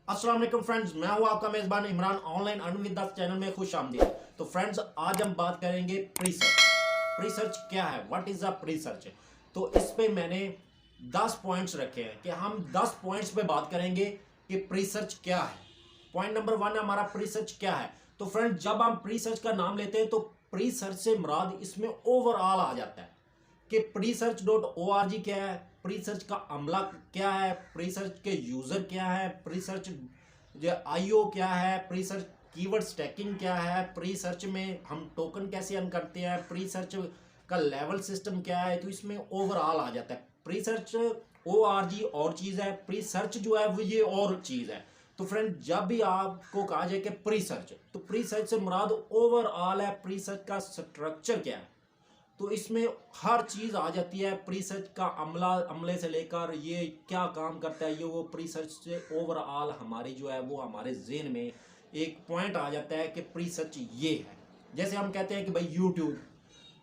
अस्सलाम वालेकुम फ्रेंड्स, मैं हूं आपका मेजबान Imran. Online earn with the channel में खुश आमदीद। तो फ्रेंड्स, आज हम बात करेंगे प्री सर्च। प्री सर्च क्या है, what is the pre search. तो इस पे मैंने 10 पॉइंट्स रखे हैं कि हम 10 पॉइंट्स पे बात करेंगे कि प्री सर्च क्या है। पॉइंट नंबर 1 है हमारा प्री सर्च क्या है। तो फ्रेंड्स, जब हम प्री सर्च का नाम लेते हैं तो प्री सर्च से मुराद इसमें ओवरऑल आ जाता है कि presearch.org क्या है, प्री सर्च का अमला क्या है, प्री सर्च के यूजर क्या है, प्री सर्च जो आईओ क्या है, प्री सर्च कीवर्ड स्टैकिंग क्या है, प्री सर्च में हम टोकन कैसे अर्न करते हैं, प्री सर्च का लेवल सिस्टम क्या है। तो इसमें ओवरऑल आ जाता है। प्री सर्च ORG और चीज़ है, प्री सर्च जो है वो ये और चीज़ है। तो फ्रेंड, जब भी आपको कहा जाए कि प्री सर्च, तो प्री सर्च से मुराद ओवरऑल है। प्री सर्च का स्ट्रक्चर क्या है, तो इसमें हर चीज़ आ जाती है। प्री सर्च का अमले से लेकर ये क्या काम करता है, ये वो प्री सर्च से ओवरऑल हमारी जो है वो हमारे ज़हन में एक पॉइंट आ जाता है कि प्री सर्च ये है। जैसे हम कहते हैं कि भाई यूट्यूब,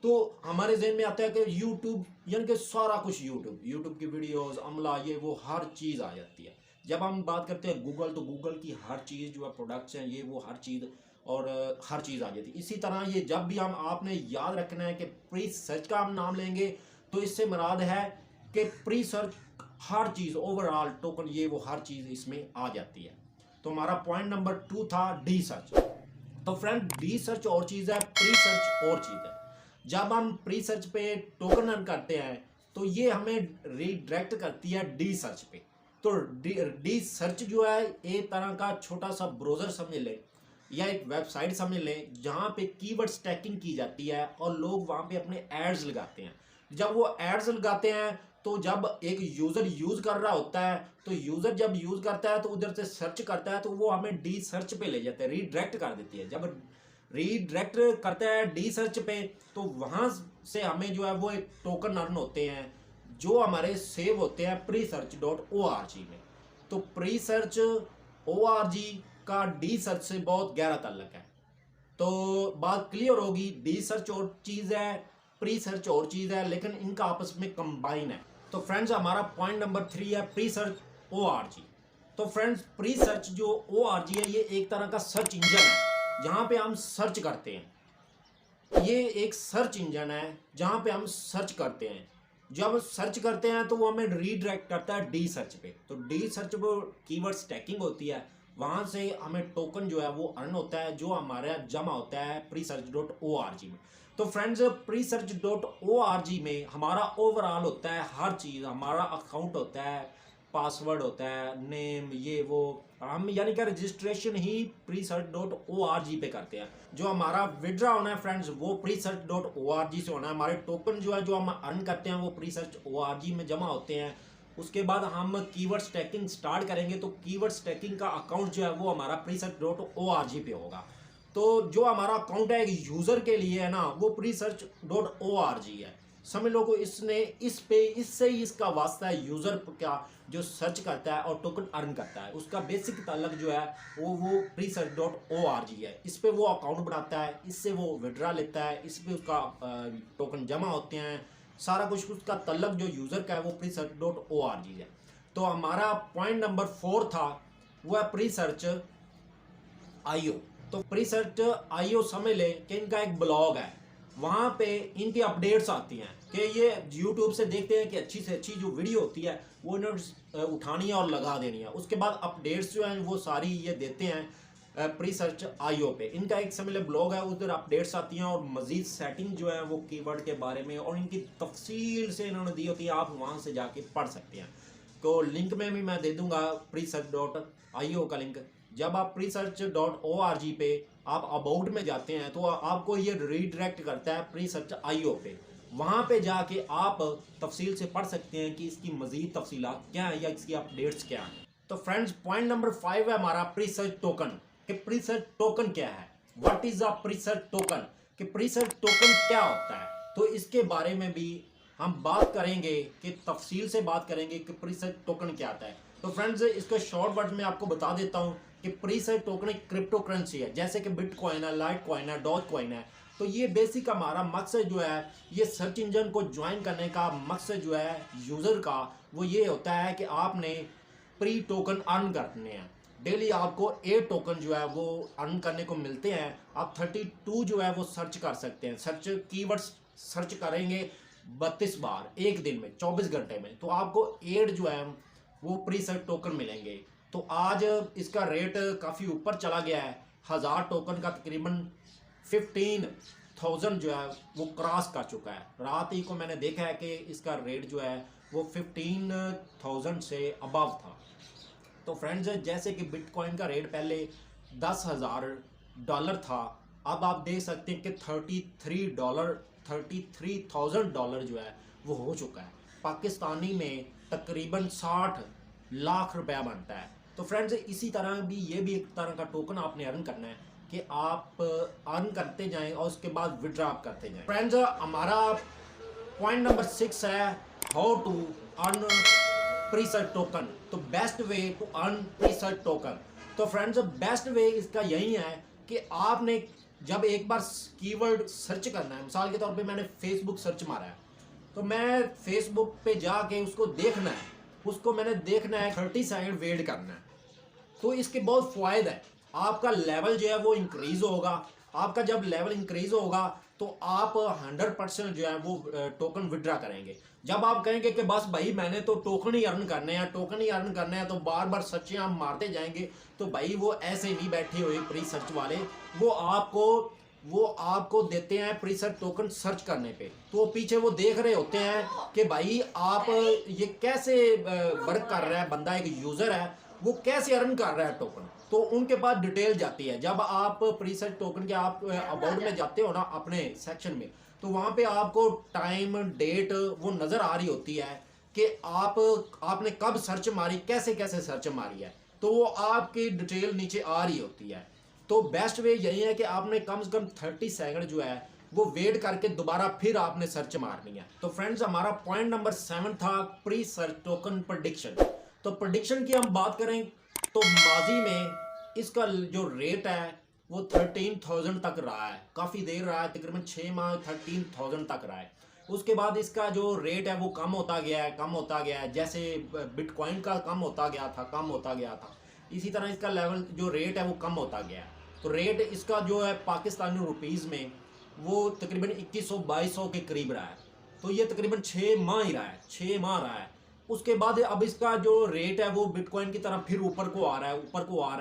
तो हमारे जहन में आता है कि यूट्यूब यानी कि सारा कुछ यूट्यूब की वीडियोस, अमला, ये वो हर चीज़ आ जाती है। जब हम बात करते हैं गूगल, तो गूगल की हर चीज़ जो है प्रोडक्ट्स हैं, ये वो हर चीज़ और हर चीज़ आ जाती है। इसी तरह ये जब भी हम आपने याद रखना है कि प्री सर्च का हम नाम लेंगे तो इससे मुराद है कि प्री सर्च हर चीज़ ओवरऑल टोकन ये वो हर चीज़ इसमें आ जाती है। तो हमारा पॉइंट नंबर 2 था डी सर्च। तो फ्रेंड, डी सर्च और चीज़ है, प्री सर्च और चीज़ है। जब हम प्री सर्च पे टोकन अर्न करते हैं तो ये हमें रीडायरेक्ट करती है डी सर्च पे। तो डी सर्च जो है एक तरह का छोटा सा ब्राउज़र समझ लें या एक वेबसाइट समझ लें, जहाँ पे कीवर्ड स्टैकिंग की जाती है और लोग वहाँ पे अपने एड्स लगाते हैं। जब वो एड्स लगाते हैं तो जब एक यूज़र यूज़ कर रहा होता है, तो यूज़र जब यूज़ करता है तो उधर से सर्च करता है, तो वो हमें डी सर्च पे ले जाता है, रीडायरेक्ट कर देती है। जब रीडायरेक्ट करता है डी सर्च पे, तो वहाँ से हमें जो है वो एक टोकन अर्न होते हैं जो हमारे सेव होते हैं presearch.org में। तो प्री सर्च ORG का डी सर्च से बहुत गहरा ताल्लुक है। तो बात क्लियर होगी, डी सर्च और चीज़ है, प्री सर्च और चीज़ है, लेकिन इनका आपस में कंबाइन है। तो फ्रेंड्स, हमारा पॉइंट नंबर 3 है प्री सर्च ORG। तो फ्रेंड्स, प्री सर्च जो ORG है ये एक तरह का सर्च इंजन है जहाँ पे हम सर्च करते हैं। ये एक सर्च इंजन है जहाँ पे हम सर्च करते हैं। जब सर्च करते हैं तो वो हमें रीडायरेक्ट करता है डी सर्च पे। तो डी सर्च वो कीवर्ड स्टैकिंग होती है, वहाँ से हमें टोकन जो है वो अर्न होता है जो हमारा जमा होता है presearch.org में। तो फ्रेंड्स, presearch.org में हमारा ओवरऑल होता है हर चीज़, हमारा अकाउंट होता है, पासवर्ड होता है, नेम, ये वो हम यानी कि रजिस्ट्रेशन ही presearch.org पे करते हैं। जो हमारा विड्रा होना है फ्रेंड्स वो presearch.org से होना है। हमारे टोकन जो है जो हम अर्न करते हैं वो presearch.org में जमा होते हैं। उसके बाद हम कीवर्ड स्टैकिंग स्टार्ट करेंगे, तो कीवर्ड स्टैकिंग का अकाउंट जो है वो हमारा presearch.org पे होगा। तो जो हमारा अकाउंट है एक यूज़र के लिए है ना, वो presearch.org है। समझ लो को इसने इस पे इससे ही इसका वास्ता है यूज़र का, जो सर्च करता है और टोकन अर्न करता है, उसका बेसिक ताल्लुक जो है वो presearch.org है। इस पे वो अकाउंट बनाता है, इससे वो विड्रा लेता है, इस पे उसका टोकन जमा होते हैं, सारा कुछ उसका ताल्लुक जो यूज़र का है वो presearch.org है। तो हमारा पॉइंट नंबर 4 था वो है presearch IO। तो presearch IO समझ लें कि इनका एक ब्लॉग है, वहाँ पे इनकी अपडेट्स आती हैं कि ये यूट्यूब से देखते हैं कि अच्छी से अच्छी जो वीडियो होती है वो इन्हें उठानी है और लगा देनी है। उसके बाद अपडेट्स जो हैं वो सारी ये देते हैं presearch IO पे। इनका एक समझ लें ब्लॉग है, उधर अपडेट्स आती हैं और मज़ीद सेटिंग जो है वो कीवर्ड के बारे में और इनकी तफसील से इन्होंने दी होती है, आप वहाँ से जाके पढ़ सकते हैं। तो लिंक में भी मैं दे दूंगा presearch.io का लिंक। जब आप presearch.org पे आप अबाउट में जाते हैं तो आपको ये रीडायरेक्ट करता है presearch IO पे। वहाँ पे जाके आप तफसील से पढ़ सकते हैं कि इसकी मज़ीद तफसीलात क्या है या इसकी अपडेट्स क्या हैं। तो फ्रेंड्स, पॉइंट नंबर 5 है हमारा प्रीसर्च टोकन। कि प्रीसर्च टोकन क्या है, व्हाट इज अ प्रीसर्च टोकन, कि प्रीसर्च टोकन क्या होता है। तो इसके बारे में भी हम बात करेंगे कि तफसील से बात करेंगे कि प्रीसर्च टोकन क्या आता है। तो फ्रेंड्स, इसको शॉर्ट वर्ड में आपको बता देता हूँ कि प्रीसर्च टोकन एक क्रिप्टो करेंसी है, जैसे कि बिटकॉइन है, लाइट कॉइन है, डॉज कॉइन है। तो ये बेसिक हमारा मकसद जो है ये सर्च इंजन को ज्वाइन करने का मकसद जो है यूज़र का वो ये होता है कि आपने प्री टोकन अर्न करने हैं। डेली आपको 8 टोकन जो है वो अर्न करने को मिलते हैं। आप 32 जो है वो सर्च कर सकते हैं। सर्च कीवर्ड्स सर्च करेंगे 32 बार एक दिन में 24 घंटे में, तो आपको 8 जो है वो प्री सर्च टोकन मिलेंगे। तो आज इसका रेट काफ़ी ऊपर चला गया है। 1000 टोकन का तकरीबन 15,000 जो है वो क्रॉस कर चुका है। रात ही को मैंने देखा है कि इसका रेट जो है वो 15,000 से अबव था। तो फ्रेंड्स, जैसे कि बिटकॉइन का रेट पहले $10,000 था, अब आप देख सकते हैं कि $33,000 जो है वो हो चुका है। पाकिस्तानी में तकरीबन 60 लाख रुपया बनता है। तो फ्रेंड्स, इसी तरह भी ये भी एक तरह का टोकन आपने अर्न करना है कि आप अर्न करते जाएं और उसके बाद विड्रॉ करते जाएं। फ्रेंड्स, हमारा पॉइंट नंबर 6 है how to earn pre search token. तो best way to earn pre search token. तो फ्रेंड्स, बेस्ट वे इसका यही है कि आपने जब एक बार कीवर्ड सर्च करना है, मिसाल के तौर पे मैंने फेसबुक सर्च मारा है, तो मैं फेसबुक पे जाके उसको देखना है, उसको मैंने देखना है 30 सेकंड वेट करना है। तो इसके बहुत फ़ायदे हैं। आपका लेवल जो है वो इंक्रीज़ होगा। आपका जब लेवल इंक्रीज़ होगा तो आप 100% जो है वो टोकन विड्रा करेंगे। जब आप कहेंगे कि बस भाई मैंने तो टोकन ही अर्न करने हैं, टोकन ही अर्न करने हैं, तो बार बार सर्चें हम मारते जाएंगे, तो भाई वो ऐसे नहीं बैठे हुए प्री सर्च वाले, वो आपको देते हैं प्री सर्च टोकन सर्च करने पे। तो पीछे वो देख रहे होते हैं कि भाई आप ये कैसे वर्क कर रहा है, बंदा एक यूज़र है वो कैसे अर्न कर रहा है टोकन, तो उनके पास डिटेल जाती है। जब आप प्री सर्च टोकन के आप अबाउट में जाते हो ना अपने सेक्शन में, तो वहाँ पे आपको टाइम डेट वो नज़र आ रही होती है कि आपने कब सर्च मारी, कैसे कैसे सर्च मारी है, तो वो आपकी डिटेल नीचे आ रही होती है। तो बेस्ट वे यही है कि आपने कम से कम 30 सेकंड जो है वो वेट करके दोबारा फिर आपने सर्च मारनी है। तो फ्रेंड्स, हमारा पॉइंट नंबर 7 था प्री सर्च टोकन प्रेडिक्शन। तो प्रेडिक्शन की हम बात करें तो माजी में इसका जो रेट है वो 13,000 तक रहा है, काफ़ी देर रहा है, तकरीबन 6 माह 13,000 तक रहा है। उसके बाद इसका जो रेट है वो कम होता गया है, जैसे बिटकॉइन का कम होता गया था, इसी तरह इसका लेवल जो रेट है वो कम होता गया है। तो रेट इसका जो है पाकिस्तानी रुपीज़ में वो तकरीबन 2100-2200 के करीब रहा है। तो ये तकरीबन 6 माह ही रहा है, 6 माह रहा है। उसके बाद अब इसका जो रेट है वो बिटकॉइन की तरह फिर ऊपर को आ रहा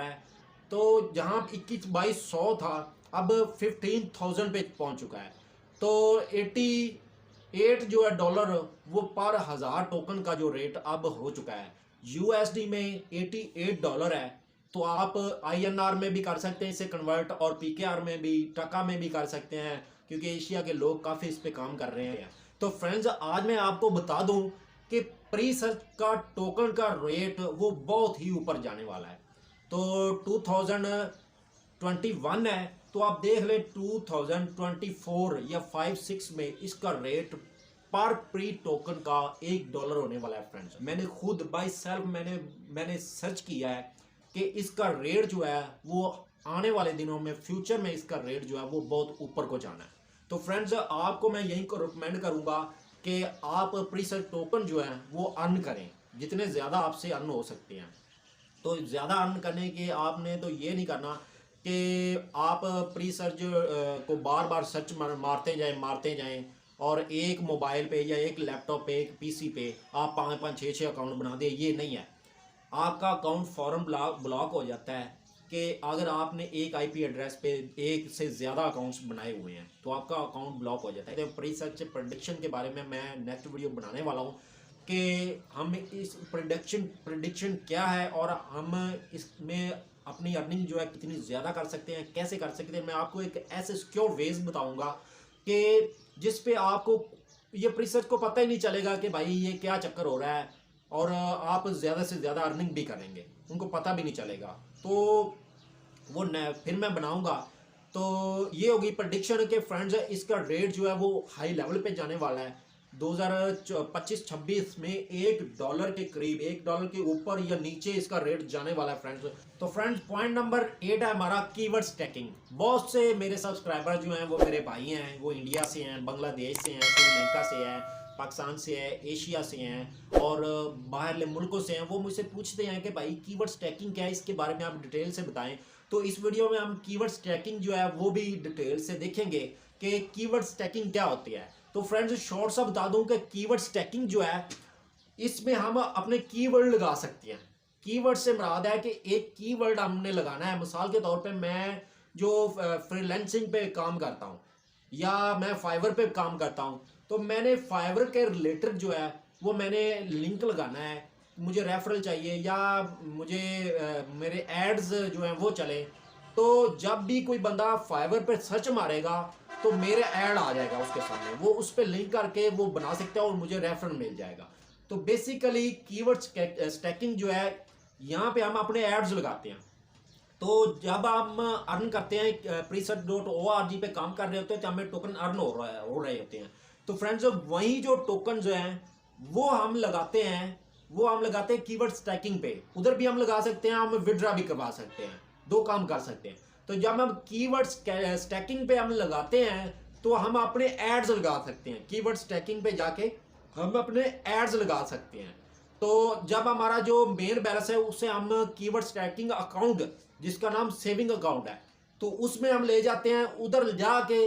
है। तो जहाँ 21-2200 था, अब 15,000 पे पहुँच चुका है। तो 88 जो है डॉलर वो पर 1000 टोकन का जो रेट अब हो चुका है। यूएसडी में $88 है। तो आप INR में भी कर सकते हैं इसे कन्वर्ट, और PKR में भी, टका में भी कर सकते हैं, क्योंकि एशिया के लोग काफ़ी इस पे काम कर रहे हैं। तो फ्रेंड्स, आज मैं आपको बता दूं कि प्री सर्च का टोकन का रेट वो बहुत ही ऊपर जाने वाला है। तो 2021 है, तो आप देख लें 2024 या 5-6 में इसका रेट पर प्री टोकन का $1 होने वाला है। फ्रेंड्स, मैंने खुद बाय सेल्फ मैंने सर्च किया है कि इसका रेट जो है वो आने वाले दिनों में, फ्यूचर में इसका रेट जो है वो बहुत ऊपर को जाना है। तो फ्रेंड्स, आपको मैं यही को रिकमेंड करूंगा कि आप प्री सर्च टोकन जो है वो अर्न करें, जितने ज़्यादा आपसे अर्न हो सकते हैं। तो ज़्यादा अर्न करने के आपने तो ये नहीं करना कि आप प्री सर्च को बार बार सर्च मारते जाएं और एक मोबाइल पे या एक लैपटॉप पे, एक PC पे आप 5-5, 6-6 अकाउंट बना दें। ये नहीं है, आपका अकाउंट फॉरम ब्लॉक हो जाता है कि अगर आपने एक IP एड्रेस पे एक से ज़्यादा अकाउंट्स बनाए हुए हैं तो आपका अकाउंट ब्लॉक हो जाता है। तो प्री सर्च प्रेडिक्शन के बारे में मैं नेक्स्ट वीडियो बनाने वाला हूँ कि हम इस प्रेडिक्शन क्या है और हम इसमें अपनी अर्निंग जो है कितनी ज़्यादा कर सकते हैं, कैसे कर सकते हैं। मैं आपको एक ऐसे सिक्योर वेज बताऊँगा कि जिस पे आपको ये प्री सर्च को पता ही नहीं चलेगा कि भाई ये क्या चक्कर हो रहा है, और आप ज़्यादा से ज़्यादा अर्निंग भी करेंगे, उनको पता भी नहीं चलेगा। तो वो फिर मैं बनाऊंगा। तो ये होगी प्रेडिक्शन के फ्रेंड्स, इसका रेट जो है वो हाई लेवल पे जाने वाला है। 2025-26 में $1 के करीब, $1 के ऊपर या नीचे इसका रेट जाने वाला है फ्रेंड्स। तो फ्रेंड्स, पॉइंट नंबर 8 है हमारा कीवर्ड स्टैकिंग। बहुत से मेरे सब्सक्राइबर जो हैं वो मेरे भाई हैं, वो इंडिया से हैं, बांग्लादेश से हैं, श्रीलंका से हैं, पाकिस्तान से है, एशिया से हैं और बाहरले मुल्कों से हैं, वो मुझसे पूछते हैं कि भाई कीवर्ड स्टैकिंग क्या है, इसके बारे में आप डिटेल से बताएं। तो इस वीडियो में हम कीवर्ड स्टैकिंग जो है वो भी डिटेल से देखेंगे कि कीवर्ड स्टैकिंग क्या होती है। तो फ्रेंड्स शॉर्ट सा बता दूं कि कीवर्ड स्टैकिंग जो है इसमें हम अपने कीवर्ड लगा सकते हैं। कीवर्ड से मुराद है कि एक कीवर्ड हमने लगाना है। मिसाल के तौर पे मैं जो फ्रीलांसिंग पे काम करता हूँ या मैं फाइवर पे काम करता हूँ, तो मैंने फाइवर के रिलेटेड जो है वो मैंने लिंक लगाना है, मुझे रेफरल चाहिए या मुझे मेरे एड्स जो हैं वो चले। तो जब भी कोई बंदा फाइवर पे सर्च मारेगा तो मेरे ऐड आ जाएगा उसके सामने, वो उस पर लिंक करके वो बना सकता है और मुझे रेफरल मिल जाएगा। तो बेसिकली कीवर्ड स्टैकिंग जो है यहाँ पे हम अपने एड्स लगाते हैं। तो जब हम अर्न करते हैं presearch.org पे काम कर रहे होते हैं तो हमें टोकन अर्न हो रहे होते हैं। तो फ्रेंड्स वही जो टोकन जो हैं वो हम लगाते हैं कीवर्ड स्टैकिंग पे। उधर भी हम लगा सकते हैं, हम विड्रा भी करवा सकते हैं, दो काम कर सकते हैं। तो जब हम कीवर्ड स्टैकिंग पे हम लगाते हैं तो हम अपने एड्स लगा सकते हैं। कीवर्ड स्टैकिंग पे जाके हम अपने एड्स लगा सकते हैं। तो जब हमारा जो मेन बैलेंस है उसे हम कीवर्ड स्टैकिंग अकाउंट, जिसका नाम सेविंग अकाउंट है, तो उसमें हम ले जाते हैं। उधर जाके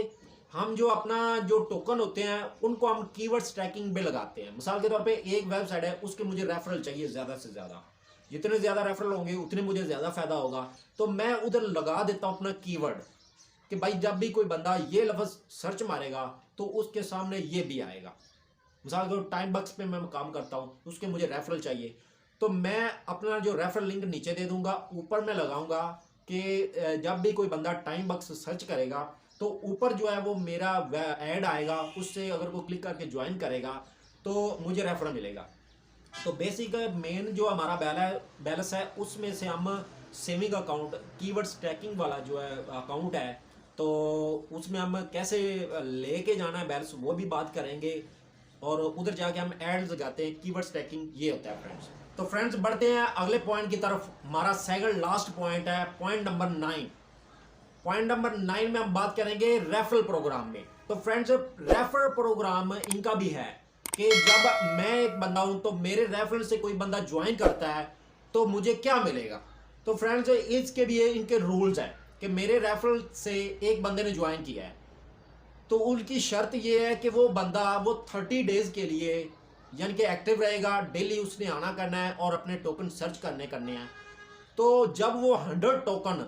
हम जो अपना जो टोकन होते हैं उनको हम कीवर्ड स्टैकिंग पे लगाते हैं। मिसाल के तौर पे एक वेबसाइट है, उसके मुझे रेफरल चाहिए ज़्यादा से ज़्यादा, जितने ज़्यादा रेफरल होंगे उतने मुझे ज़्यादा फायदा होगा। तो मैं उधर लगा देता हूँ अपना कीवर्ड कि भाई जब भी कोई बंदा ये लफ्ज़ सर्च मारेगा तो उसके सामने ये भी आएगा। मिसाल के टाइम बक्स पे मैं काम करता हूँ, उसके मुझे रेफरल चाहिए, तो मैं अपना जो रेफरल लिंक नीचे दे दूंगा, ऊपर मैं लगाऊंगा कि जब भी कोई बंदा टाइम बक्स सर्च करेगा तो ऊपर जो है वो मेरा ऐड आएगा, उससे अगर वो क्लिक करके ज्वाइन करेगा तो मुझे रेफरल मिलेगा। तो बेसिक मेन जो हमारा बैलेंस है उसमें से हम सेविंग अकाउंट, कीवर्ड स्टैकिंग वाला जो है अकाउंट है, तो उसमें हम कैसे लेके जाना है बैलेंस वो भी बात करेंगे। और उधर जाके हम एड्स लगाते हैं, कीवर्ड स्टैकिंग ये होता है फ्रेंड्स। तो फ्रेंड्स बढ़ते हैं अगले पॉइंट की तरफ। हमारा सेकंड लास्ट पॉइंट है पॉइंट नंबर 9। पॉइंट नंबर 9 में हम बात करेंगे रेफरल प्रोग्राम में। तो फ्रेंड्स रेफरल प्रोग्राम इनका भी है कि जब मैं एक बंदा हूं तो मेरे रेफरल से कोई बंदा ज्वाइन करता है तो मुझे क्या मिलेगा। तो फ्रेंड्स इसके भी इनके रूल्स हैं कि मेरे रेफरल से एक बंदे ने ज्वाइन किया है तो उनकी शर्त ये है कि वो बंदा वो 30 डेज के लिए यानी कि एक्टिव रहेगा, डेली उसने आना करना है और अपने टोकन सर्च करने हैं। तो जब वो 100 टोकन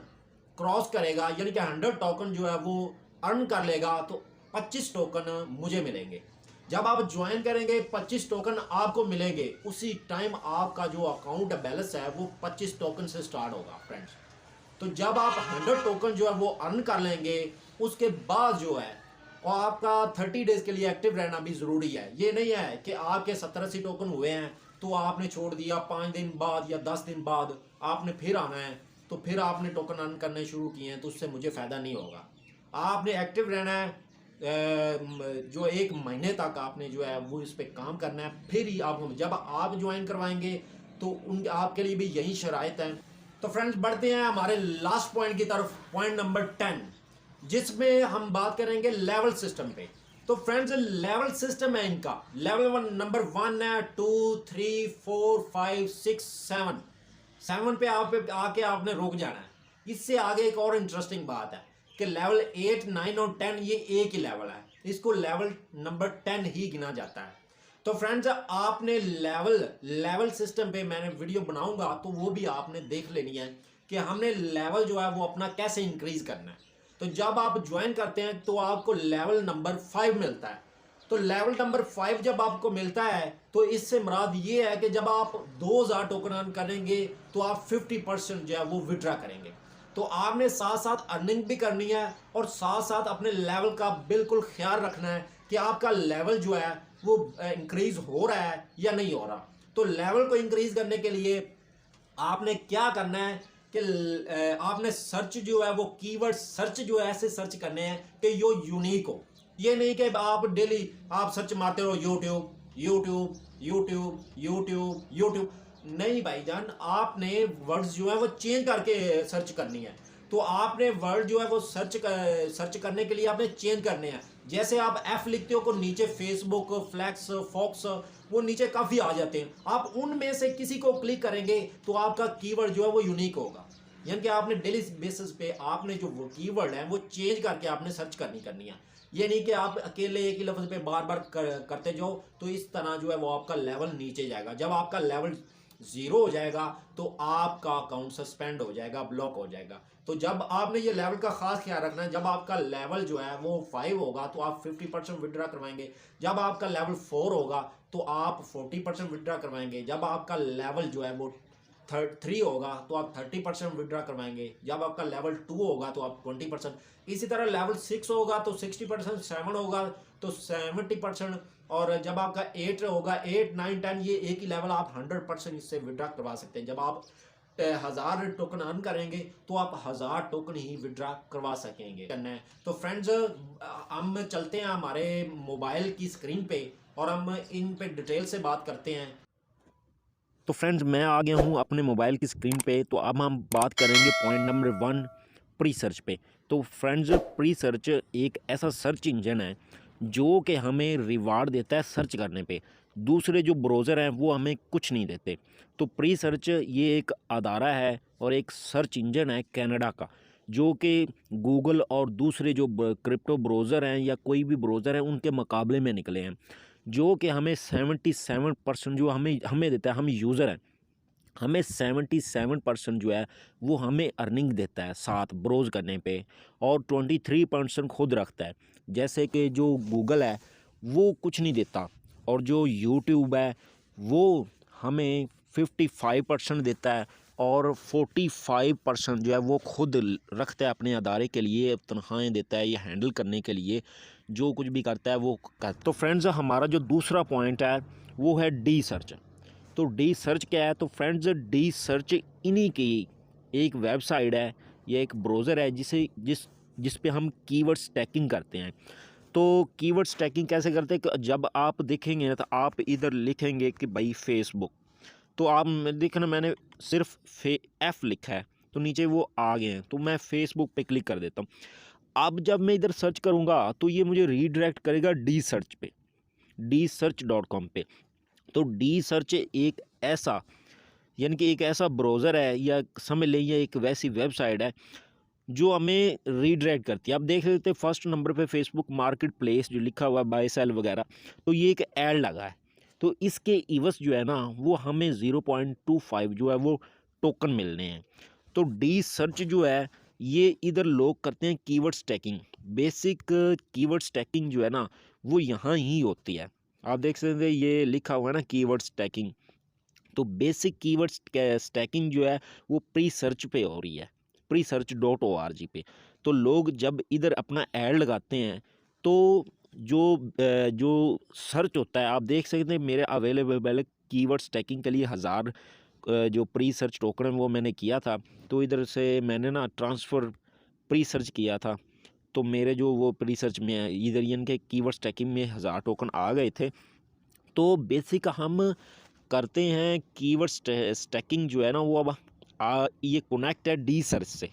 क्रॉस करेगा यानी कि 100 टोकन जो है वो अर्न कर लेगा तो 25 टोकन मुझे मिलेंगे। जब आप ज्वाइन करेंगे 25 टोकन आपको मिलेंगे, उसी टाइम आपका जो अकाउंट बैलेंस है वो 25 टोकन से स्टार्ट होगा फ्रेंड्स। तो जब आप 100 टोकन जो है वो अर्न कर लेंगे उसके बाद जो है और आपका 30 डेज के लिए एक्टिव रहना भी ज़रूरी है। ये नहीं है कि आपके 70-80 टोकन हुए हैं तो आपने छोड़ दिया, 5 दिन बाद या 10 दिन बाद आपने फिर आना है तो फिर आपने टोकन अर्न करने शुरू किए हैं तो उससे मुझे फ़ायदा नहीं होगा। आपने एक्टिव रहना है, जो 1 महीने तक आपने जो है वो इस पर काम करना है, फिर ही आपको जब आप ज्वाइन करवाएंगे तो उन आपके लिए भी यही शराइत है। तो फ्रेंड्स बढ़ते हैं हमारे लास्ट पॉइंट की तरफ, पॉइंट नंबर 10, जिसमें हम बात करेंगे लेवल सिस्टम पे। तो फ्रेंड्स लेवल सिस्टम है इनका, लेवल नंबर 1 है, 2, 3, 4, 5, 6, 7 पे आप आके आपने रुक जाना है। इससे आगे एक और इंटरेस्टिंग बात है कि लेवल 8, 9 और 10 ये एक ही लेवल है, इसको लेवल नंबर 10 ही गिना जाता है। तो फ्रेंड्स आपने लेवल सिस्टम पे मैंने वीडियो बनाऊंगा तो वो भी आपने देख लेनी है कि हमने लेवल जो है वो अपना कैसे इंक्रीज करना है। तो जब आप ज्वाइन करते हैं तो आपको लेवल नंबर 5 मिलता है। तो लेवल नंबर 5 जब आपको मिलता है तो इससे मुराद ये है कि जब आप 2000 टोकन अर्न करेंगे तो आप 50% जो है वो विड्रा करेंगे। तो आपने साथ साथ अर्निंग भी करनी है और साथ साथ अपने लेवल का बिल्कुल ख्याल रखना है कि आपका लेवल जो है वो इंक्रीज हो रहा है या नहीं हो रहा। तो लेवल को इंक्रीज करने के लिए आपने क्या करना है कि आपने सर्च जो है वो कीवर्ड सर्च जो है ऐसे सर्च करने हैं कि जो यूनिक हो। ये नहीं कि आप डेली आप सर्च मारते रहो YouTube YouTube YouTube YouTube YouTube, नहीं भाईजान, आपने वर्ड्स जो है वो चेंज करके सर्च करनी है। तो आपने वर्ड जो है वो सर्च करने के लिए आपने चेंज करने हैं। जैसे आप एफ लिखते हो को नीचे फेसबुक, फ्लैक्स, फॉक्स वो नीचे काफ़ी आ जाते हैं। आप उनमें से किसी को क्लिक करेंगे तो आपका कीवर्ड जो है वो यूनिक होगा। यानी कि आपने डेली बेसिस पे आपने जो वो कीवर्ड है वो चेंज करके आपने सर्च करनी है। ये नहीं कि आप अकेले एक ही लफ्ज़ पे बार बार करते जाओ, तो इस तरह जो है वो आपका लेवल नीचे जाएगा। जब आपका लेवल 0 हो जाएगा तो आपका अकाउंट सस्पेंड हो जाएगा, ब्लॉक हो जाएगा। तो जब आपने ये लेवल का खास ख्याल रखना है, जब आपका लेवल जो है वो 5 होगा तो आप 50% विड्रा करवाएंगे। जब आपका लेवल 4 होगा तो आप 40% विड्रा करवाएंगे। जब आपका लेवल जो है वो 3 होगा तो आप 30% विड्रा करवाएंगे। जब आपका लेवल 2 होगा तो आप 20%। इसी तरह लेवल 6 होगा तो 60%, 7 होगा तो 70%, और जब आपका 8 होगा, 8, 9, 10 ये एक ही लेवल आप 100% इससे विड्रा करवा सकते हैं। जब आप 1000 टोकन अर्न करेंगे तो आप 1000 टोकन ही विड्रा करवा सकेंगे। करना है तो फ्रेंड्स, हम चलते हैं हमारे मोबाइल की स्क्रीन पे और हम इन पे डिटेल से बात करते हैं। तो फ्रेंड्स, मैं आ गया हूँ अपने मोबाइल की स्क्रीन पे। तो अब हम बात करेंगे पॉइंट नंबर 1, प्री सर्च पे। तो फ्रेंड्स, प्री सर्च एक ऐसा सर्च इंजन है जो कि हमें रिवार्ड देता है सर्च करने पे। दूसरे जो ब्राउज़र हैं वो हमें कुछ नहीं देते। तो प्री सर्च ये एक अदारा है और एक सर्च इंजन है कनाडा का, जो कि गूगल और दूसरे जो क्रिप्टो ब्राउज़र हैं या कोई भी ब्राउज़र है उनके मुकाबले में निकले हैं, जो कि हमें 77% जो हमें हमें देता है। हम यूज़र हैं, हमें 77% जो है वो हमें अर्निंग देता है साथ ब्रोज़ करने पे, और 23% खुद रखता है। जैसे कि जो गूगल है वो कुछ नहीं देता, और जो यूट्यूब है वो हमें 55% देता है, और 45% जो है वो खुद रखता है अपने अदारे के लिए, तनख्वाहें देता है ये हैंडल करने के लिए, जो कुछ भी करता है वो कर। तो फ्रेंड्स, हमारा जो दूसरा पॉइंट है वो है डी सर्च। तो डी सर्च क्या है? तो फ्रेंड्स, डी सर्च इन्हीं की एक वेबसाइट है या एक ब्राउज़र है जिस पे हम कीवर्ड स्टैकिंग करते हैं। तो कीवर्ड स्टैकिंग कैसे करते हैं कि जब आप देखेंगे ना तो आप इधर लिखेंगे कि भाई फेसबुक, तो आप देखना मैंने सिर्फ एफ लिखा है तो नीचे वो आ गए हैं, तो मैं फेसबुक पे क्लिक कर देता हूँ। अब जब मैं इधर सर्च करूँगा तो ये मुझे रीडायरेक्ट करेगा डी सर्च पे, dsearch.com पे। तो डी सर्च एक ऐसा, यानी कि एक ऐसा ब्राउज़र है या समझ लीजिए एक वैसी वेबसाइट है जो हमें रीडायरेक्ट करती है। आप देख लेते हैं फर्स्ट नंबर पे फेसबुक मार्केट प्लेस जो लिखा हुआ है, बाय सेल वगैरह, तो ये एक ऐड लगा है। तो इसके इवस जो है ना वो हमें 0.25 जो है वो टोकन मिलने हैं। तो डी सर्च जो है ये इधर लोग करते हैं keyword stacking. Basic keyword stacking जो है ना वो यहाँ ही होती है। आप देख सकते हैं ये लिखा हुआ है ना कीवर्ड स्टैकिंग। तो बेसिक कीवर्ड स्टैकिंग जो है वो प्री सर्च पे हो रही है, presearch.org पे। तो लोग जब इधर अपना ऐड लगाते हैं तो जो सर्च होता है, आप देख सकते हैं मेरे अवेलेबल कीवर्ड स्टैकिंग के लिए 1000 जो प्री सर्च टोकन है वो मैंने किया था। तो इधर से मैंने ना ट्रांसफ़र प्री सर्च किया था, तो मेरे जो वो प्री सर्च में इधर यानी कि कीवर्ड स्टैकिंग में 1000 टोकन आ गए थे। तो बेसिक हम करते हैं कीवर्ड स्टैकिंग जो है ना वो अब ये कनेक्ट है डी सर्च से।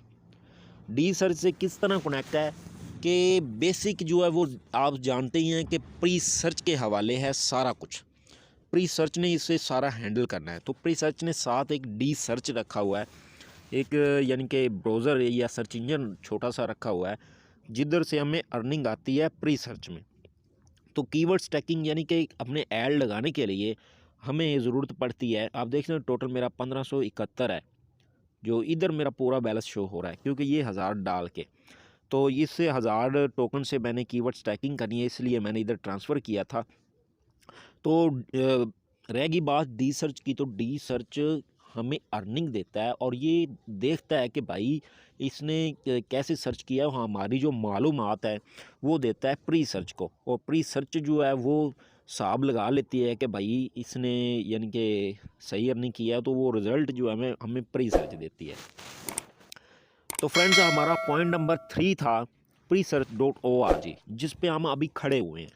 डी सर्च से किस तरह कनेक्ट है कि बेसिक जो है वो आप जानते ही हैं कि प्री सर्च के हवाले है सारा कुछ। प्री सर्च ने इसे सारा हैंडल करना है, तो प्री सर्च ने साथ एक डी सर्च रखा हुआ है, एक यानी कि ब्राउज़र या सर्च इंजन छोटा सा रखा हुआ है जिधर से हमें अर्निंग आती है प्री सर्च में। तो कीवर्ड स्टैकिंग यानी कि अपने ऐड लगाने के लिए हमें ज़रूरत पड़ती है। आप देख रहे हैं टोटल मेरा 1571 है, जो इधर मेरा पूरा बैलेंस शो हो रहा है क्योंकि ये 1000 डाल के। तो इससे 1000 टोकन से मैंने कीवर्ड स्टैकिंग करनी है, इसलिए मैंने इधर ट्रांसफ़र किया था। तो रहेगी बात डी सर्च की। तो डी सर्च हमें अर्निंग देता है और ये देखता है कि भाई इसने कैसे सर्च किया है, हमारी जो मालूमात है वो देता है प्री सर्च को, और प्री सर्च जो है वो हिसाब लगा लेती है कि भाई इसने यानी कि सही अर्निंग किया है, तो वो रिज़ल्ट जो है हमें प्री सर्च देती है। तो फ्रेंड्स, हमारा पॉइंट नंबर 3 था presearch.org, जिस पे हम अभी खड़े हुए हैं।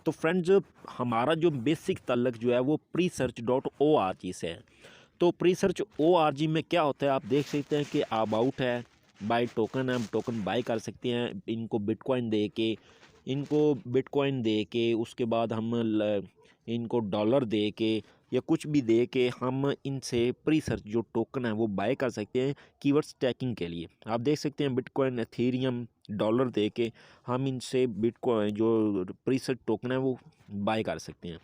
तो फ्रेंड्स, हमारा जो बेसिक तल्लक जो है वो presearch.org से है। तो presearch.org में क्या होता है आप देख सकते हैं कि अबाउट है, बाय टोकन है, हम टोकन बाय कर सकते हैं इनको बिटकॉइन दे के। इनको बिटकॉइन दे के, उसके बाद हम इनको डॉलर दे के या कुछ भी दे के हम इनसे प्री सर्च जो टोकन है वो बाय कर सकते हैं कीवर्ड स्टैकिंग के लिए। आप देख सकते हैं बिटकॉइन, एथेरियम, डॉलर दे के हम इनसे बिटकॉइन जो प्री सर्च टोकन है वो बाय कर सकते हैं।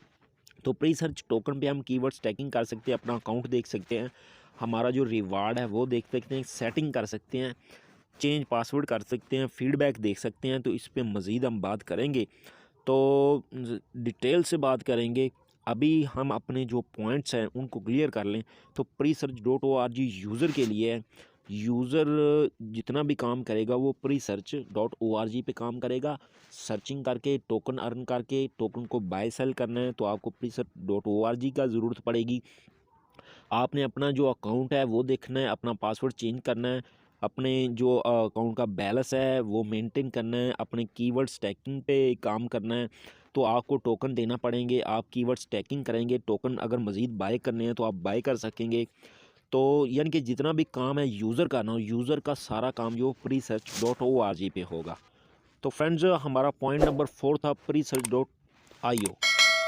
तो प्री सर्च टोकन पे हम कीवर्ड स्टैकिंग कर सकते हैं, अपना अकाउंट देख सकते हैं, हमारा जो रिवार्ड है वो देख सकते हैं, सेटिंग कर सकते हैं, चेंज पासवर्ड कर सकते हैं, फीडबैक देख सकते हैं। तो इस पे मज़ीद हम बात करेंगे, तो डिटेल से बात करेंगे। अभी हम अपने जो पॉइंट्स हैं उनको क्लियर कर लें। तो presearch.org यूज़र के लिए है। यूज़र जितना भी काम करेगा वो presearch.org पे काम करेगा। सर्चिंग करके टोकन अर्न करके टोकन को बाय सेल करना है तो आपको presearch.org का ज़रूरत पड़ेगी। आपने अपना जो अकाउंट है वो देखना है, अपना पासवर्ड चेंज करना है, अपने जो अकाउंट का बैलेंस है वो मेंटेन करना है, अपने कीवर्ड स्टैकिंग पे काम करना है। तो आपको टोकन देना पड़ेंगे, आप कीवर्ड स्टैकिंग करेंगे, टोकन अगर मज़ीद बाय करने हैं तो आप बाय कर सकेंगे। तो यानी कि जितना भी काम है यूज़र का ना, यूज़र का सारा काम जो presearch.org पे होगा। तो फ्रेंड्स हमारा पॉइंट नंबर 4 था presearch.io।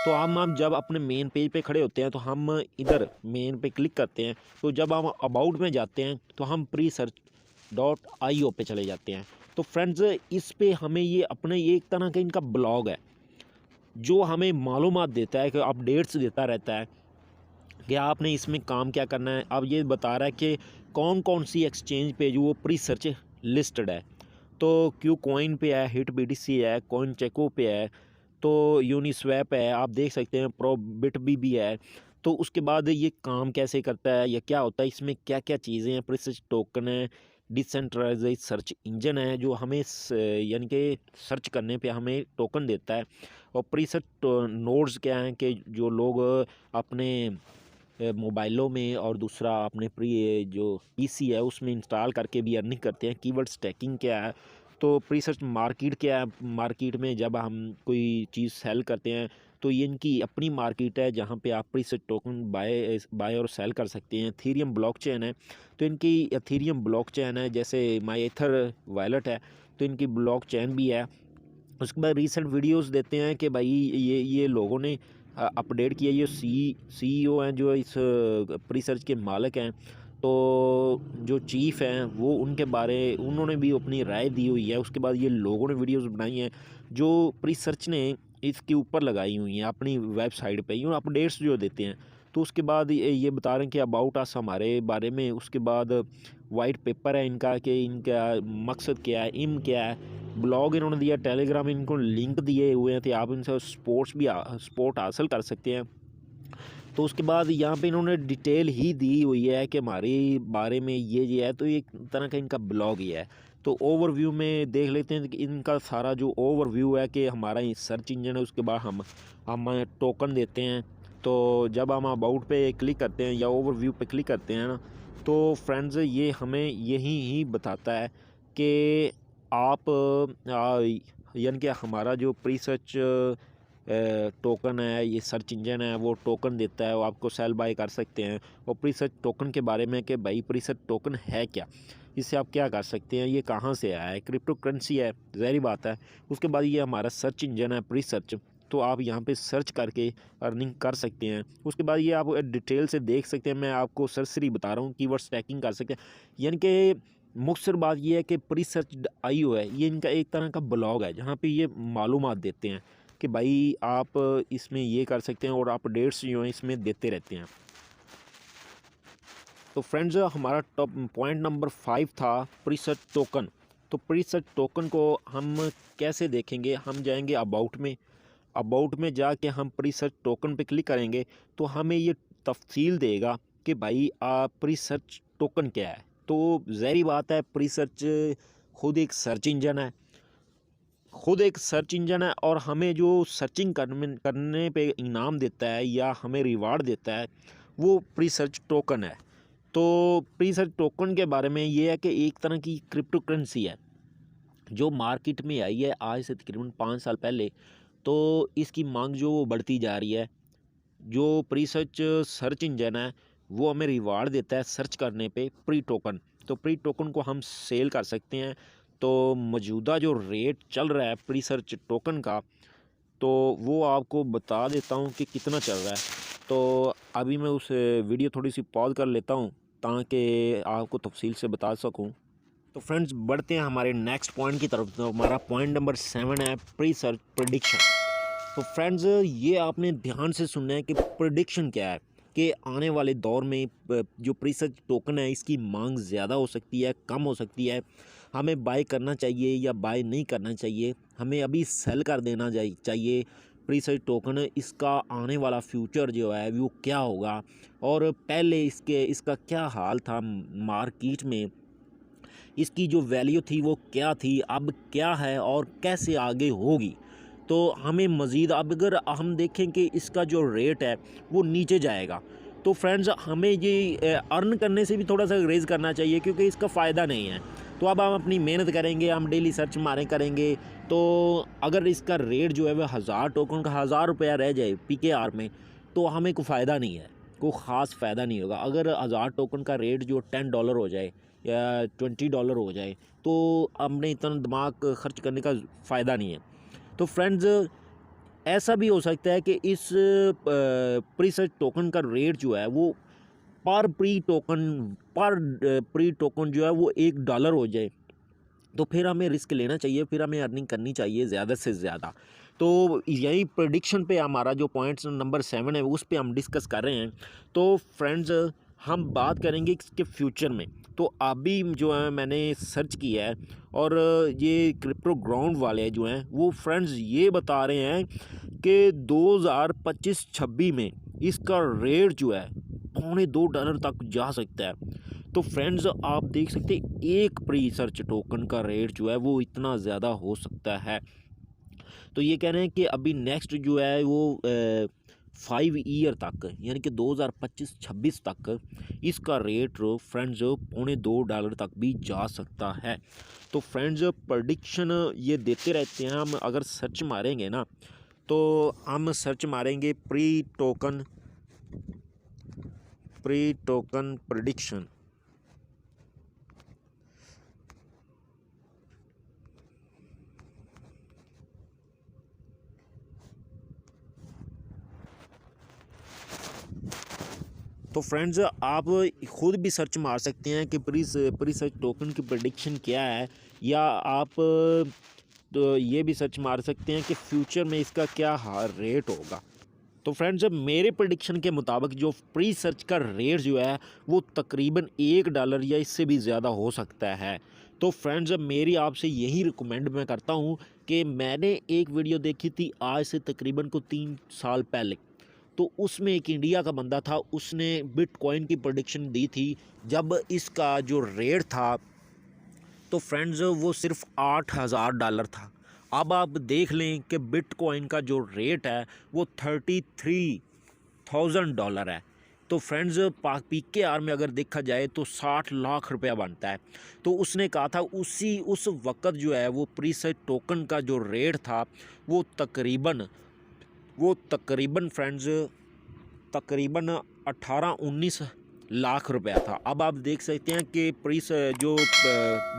तो हम जब अपने मेन पेज पे खड़े होते हैं तो हम इधर मेन पे क्लिक करते हैं, तो जब हम अबाउट में जाते हैं तो हम presearch.io पे चले जाते हैं। तो फ्रेंड्स इस पे हमें ये अपने ये एक तरह का इनका ब्लॉग है जो हमें मालूमात देता है, कि अपडेट्स देता रहता है कि आपने इसमें काम क्या करना है। अब ये बता रहा है कि कौन कौन सी एक्सचेंज पे जो वो प्री सर्च लिस्टेड है। तो क्यू कॉइन पे है, हिट BTC है, कॉइन चेको पे है, तो यूनिस्वैप है, आप देख सकते हैं प्रोबिट भी है। तो उसके बाद ये काम कैसे करता है या क्या होता है, इसमें क्या क्या चीज़ें हैं। प्रीसर्च टोकन है, डिसेंट्रलाइज्ड सर्च इंजन है जो हमें यानी कि सर्च करने पे हमें टोकन देता है। और प्रीसर्च नोड्स क्या हैं कि जो लोग अपने मोबाइलों में और दूसरा अपने जो PC है उसमें इंस्टॉल करके भी अर्निंग करते हैं। कीवर्ड स्टैकिंग क्या है, तो प्रीसर्च मार्केट क्या है, मार्केट में जब हम कोई चीज़ सेल करते हैं तो ये इनकी अपनी मार्केट है जहाँ पे आप प्रीसर्च टोकन बाय और सेल कर सकते हैं। एथेरियम ब्लॉकचेन है, तो इनकी एथेरियम ब्लॉकचेन है, जैसे माई एथर वॉलेट है तो इनकी ब्लॉकचेन भी है। उसके बाद रीसेंट वीडियोस देते हैं कि भाई ये लोगों ने अपडेट किया। ये CEO हैं जो इस प्रीसर्च के मालिक हैं, तो जो चीफ़ हैं वो उन्होंने भी अपनी राय दी हुई है। उसके बाद ये लोगों ने वीडियोस बनाई हैं जो प्रीसर्च ने इसके ऊपर लगाई हुई हैं अपनी वेबसाइट पे, यूँ अपडेट्स जो देते हैं। तो उसके बाद ये बता रहे हैं कि अबाउट अस हमारे बारे में। उसके बाद वाइट पेपर है इनका कि इनका मकसद क्या है, एम क्या है। ब्लॉग इन्होंने दिया, टेलीग्राम इनको लिंक दिए हुए हैं, तो आप इनसे सपोर्ट हासिल कर सकते हैं। तो उसके बाद यहाँ पे इन्होंने डिटेल ही दी हुई है कि हमारे बारे में ये है। तो एक तरह का इनका ब्लॉग ही है। तो ओवरव्यू में देख लेते हैं कि इनका सारा जो ओवरव्यू है कि हमारा ये सर्च इंजन है। उसके बाद हम टोकन देते हैं। तो जब हम अबाउट पे क्लिक करते हैं या ओवरव्यू पे क्लिक करते हैं ना, तो फ्रेंड्स ये हमें यही ही बताता है कि आप यानी कि हमारा जो प्री सर्च टोकन है, ये सर्च इंजन है वो टोकन देता है, वो आपको सेल बाय कर सकते हैं। और प्री सर्च टोकन के बारे में कि भाई प्री सर्च टोकन है क्या, इससे आप क्या कर सकते हैं, ये कहाँ से आया है। क्रिप्टो करेंसी है, ज़ाहिर बात है। उसके बाद ये हमारा सर्च इंजन है प्री सर्च, तो आप यहाँ पे सर्च करके अर्निंग कर सकते हैं। उसके बाद ये आप डिटेल से देख सकते हैं। मैं आपको सरसरी बता रहा हूँ, कीवर्ड स्टैकिंग कर सकते हैं। यानी कि मुख्तसर बात ये है कि presearch.io है, ये इनका एक तरह का ब्लॉग है जहाँ पे ये मालूमात देते हैं कि भाई आप इसमें ये कर सकते हैं और अपडेट्स जो हैं इसमें देते रहते हैं। तो फ्रेंड्स हमारा टॉप पॉइंट नंबर 5 था प्रीसर्च टोकन। तो प्रीसर्च टोकन को हम कैसे देखेंगे, हम जाएंगे अबाउट में जाके हम प्रीसर्च टोकन पे क्लिक करेंगे तो हमें ये तफसील देगा कि भाई प्रीसर्च टोकन क्या है। तो ज़ाहिर बात है, प्रीसर्च खुद एक सर्च इंजन है और हमें जो सर्चिंग करने पे इनाम देता है या हमें रिवार्ड देता है वो प्री सर्च टोकन है। तो प्री सर्च टोकन के बारे में ये है कि एक तरह की क्रिप्टो करेंसी है जो मार्केट में आई है आज से तकरीबन 5 साल पहले। तो इसकी मांग जो वो बढ़ती जा रही है। जो प्री सर्च इंजन है वो हमें रिवार्ड देता है सर्च करने पे प्री टोकन। तो प्री टोकन को हम सेल कर सकते हैं। तो मौजूदा जो रेट चल रहा है प्री सर्च टोकन का, तो वो आपको बता देता हूँ कि कितना चल रहा है। तो अभी मैं उस वीडियो थोड़ी सी पॉज कर लेता हूँ ताकि आपको तफसील से बता सकूँ। तो फ्रेंड्स बढ़ते हैं हमारे नेक्स्ट पॉइंट की तरफ। तो हमारा पॉइंट नंबर 7 है प्री सर्च प्रेडिक्शन। तो फ्रेंड्स ये आपने ध्यान से सुनना है कि प्रेडिक्शन क्या है, कि आने वाले दौर में जो प्री सर्च टोकन है इसकी मांग ज़्यादा हो सकती है, कम हो सकती है, हमें बाय करना चाहिए या बाय नहीं करना चाहिए, हमें अभी सेल कर देना चाहिए प्री सर्च टोकन, इसका आने वाला फ्यूचर जो है वो क्या होगा, और पहले इसका क्या हाल था मार्केट में, इसकी जो वैल्यू थी वो क्या थी, अब क्या है और कैसे आगे होगी। तो हमें मज़ीद अब अगर हम देखें कि इसका जो रेट है वो नीचे जाएगा, तो फ्रेंड्स हमें ये अर्न करने से भी थोड़ा सा रेज़ करना चाहिए, क्योंकि इसका फ़ायदा नहीं है। तो अब हम अपनी मेहनत करेंगे, हम डेली सर्च करेंगे, तो अगर इसका रेट जो है वह 1000 टोकन का 1000 रुपया रह जाए PKR में, तो हमें कोई फ़ायदा नहीं है, कोई ख़ास फ़ायदा नहीं होगा। अगर 1000 टोकन का रेट जो $10 हो जाए या $20 हो जाए, तो हमने इतना दिमाग खर्च करने का फ़ायदा नहीं है। तो फ्रेंड्स ऐसा भी हो सकता है कि इस प्री सर्च टोकन का रेट जो है वो पर प्री टोकन जो है वो $1 हो जाए, तो फिर हमें रिस्क लेना चाहिए, फिर हमें अर्निंग करनी चाहिए ज़्यादा से ज़्यादा। तो यही प्रेडिक्शन पे हमारा जो पॉइंट्स नंबर 7 है उस पे हम डिस्कस कर रहे हैं। तो फ्रेंड्स हम बात करेंगे इसके फ्यूचर में। तो अभी जो है मैंने सर्च किया है, और ये क्रिप्टो ग्राउंड वाले जो हैं वो फ्रेंड्स ये बता रहे हैं कि 2025-26 में इसका रेट जो है $2.25 तक जा सकता है। तो फ्रेंड्स आप देख सकते हैं एक प्री सर्च टोकन का रेट जो है वो इतना ज़्यादा हो सकता है। तो ये कह रहे हैं कि अभी नेक्स्ट जो है वो 5 ईयर तक, यानी कि 2025-26 तक इसका रेट फ्रेंड्स $2.25 तक भी जा सकता है। तो फ्रेंड्स प्रडिक्शन ये देते रहते हैं। हम अगर सर्च मारेंगे ना, तो हम सर्च मारेंगे प्री टोकन प्रडिक्शन, तो फ्रेंड्स आप खुद भी सर्च मार सकते हैं कि प्री सर्च टोकन की प्रेडिक्शन क्या है, या आप तो ये भी सर्च मार सकते हैं कि फ्यूचर में इसका क्या रेट होगा। तो फ्रेंड्स मेरे प्रेडिक्शन के मुताबिक जो प्री सर्च का रेट जो है वो तकरीबन $1 या इससे भी ज़्यादा हो सकता है। तो फ्रेंड्स मेरी आपसे यही रिकमेंड मैं करता हूँ कि मैंने एक वीडियो देखी थी आज से तकरीबन 3 साल पहले। तो उसमें एक इंडिया का बंदा था, उसने बिटकॉइन की प्रेडिक्शन दी थी जब इसका जो रेट था, तो फ्रेंड्स वो सिर्फ $8000 था। अब आप देख लें कि बिटकॉइन का जो रेट है वो $33,000 है। तो फ्रेंड्स PKR में अगर देखा जाए तो 60 लाख रुपया बनता है। तो उसने कहा था उस वक्त जो है वो प्री सर्च टोकन का जो रेट था वो तकरीबन फ्रेंड्स 18-19 लाख रुपया था। अब आप देख सकते हैं कि जो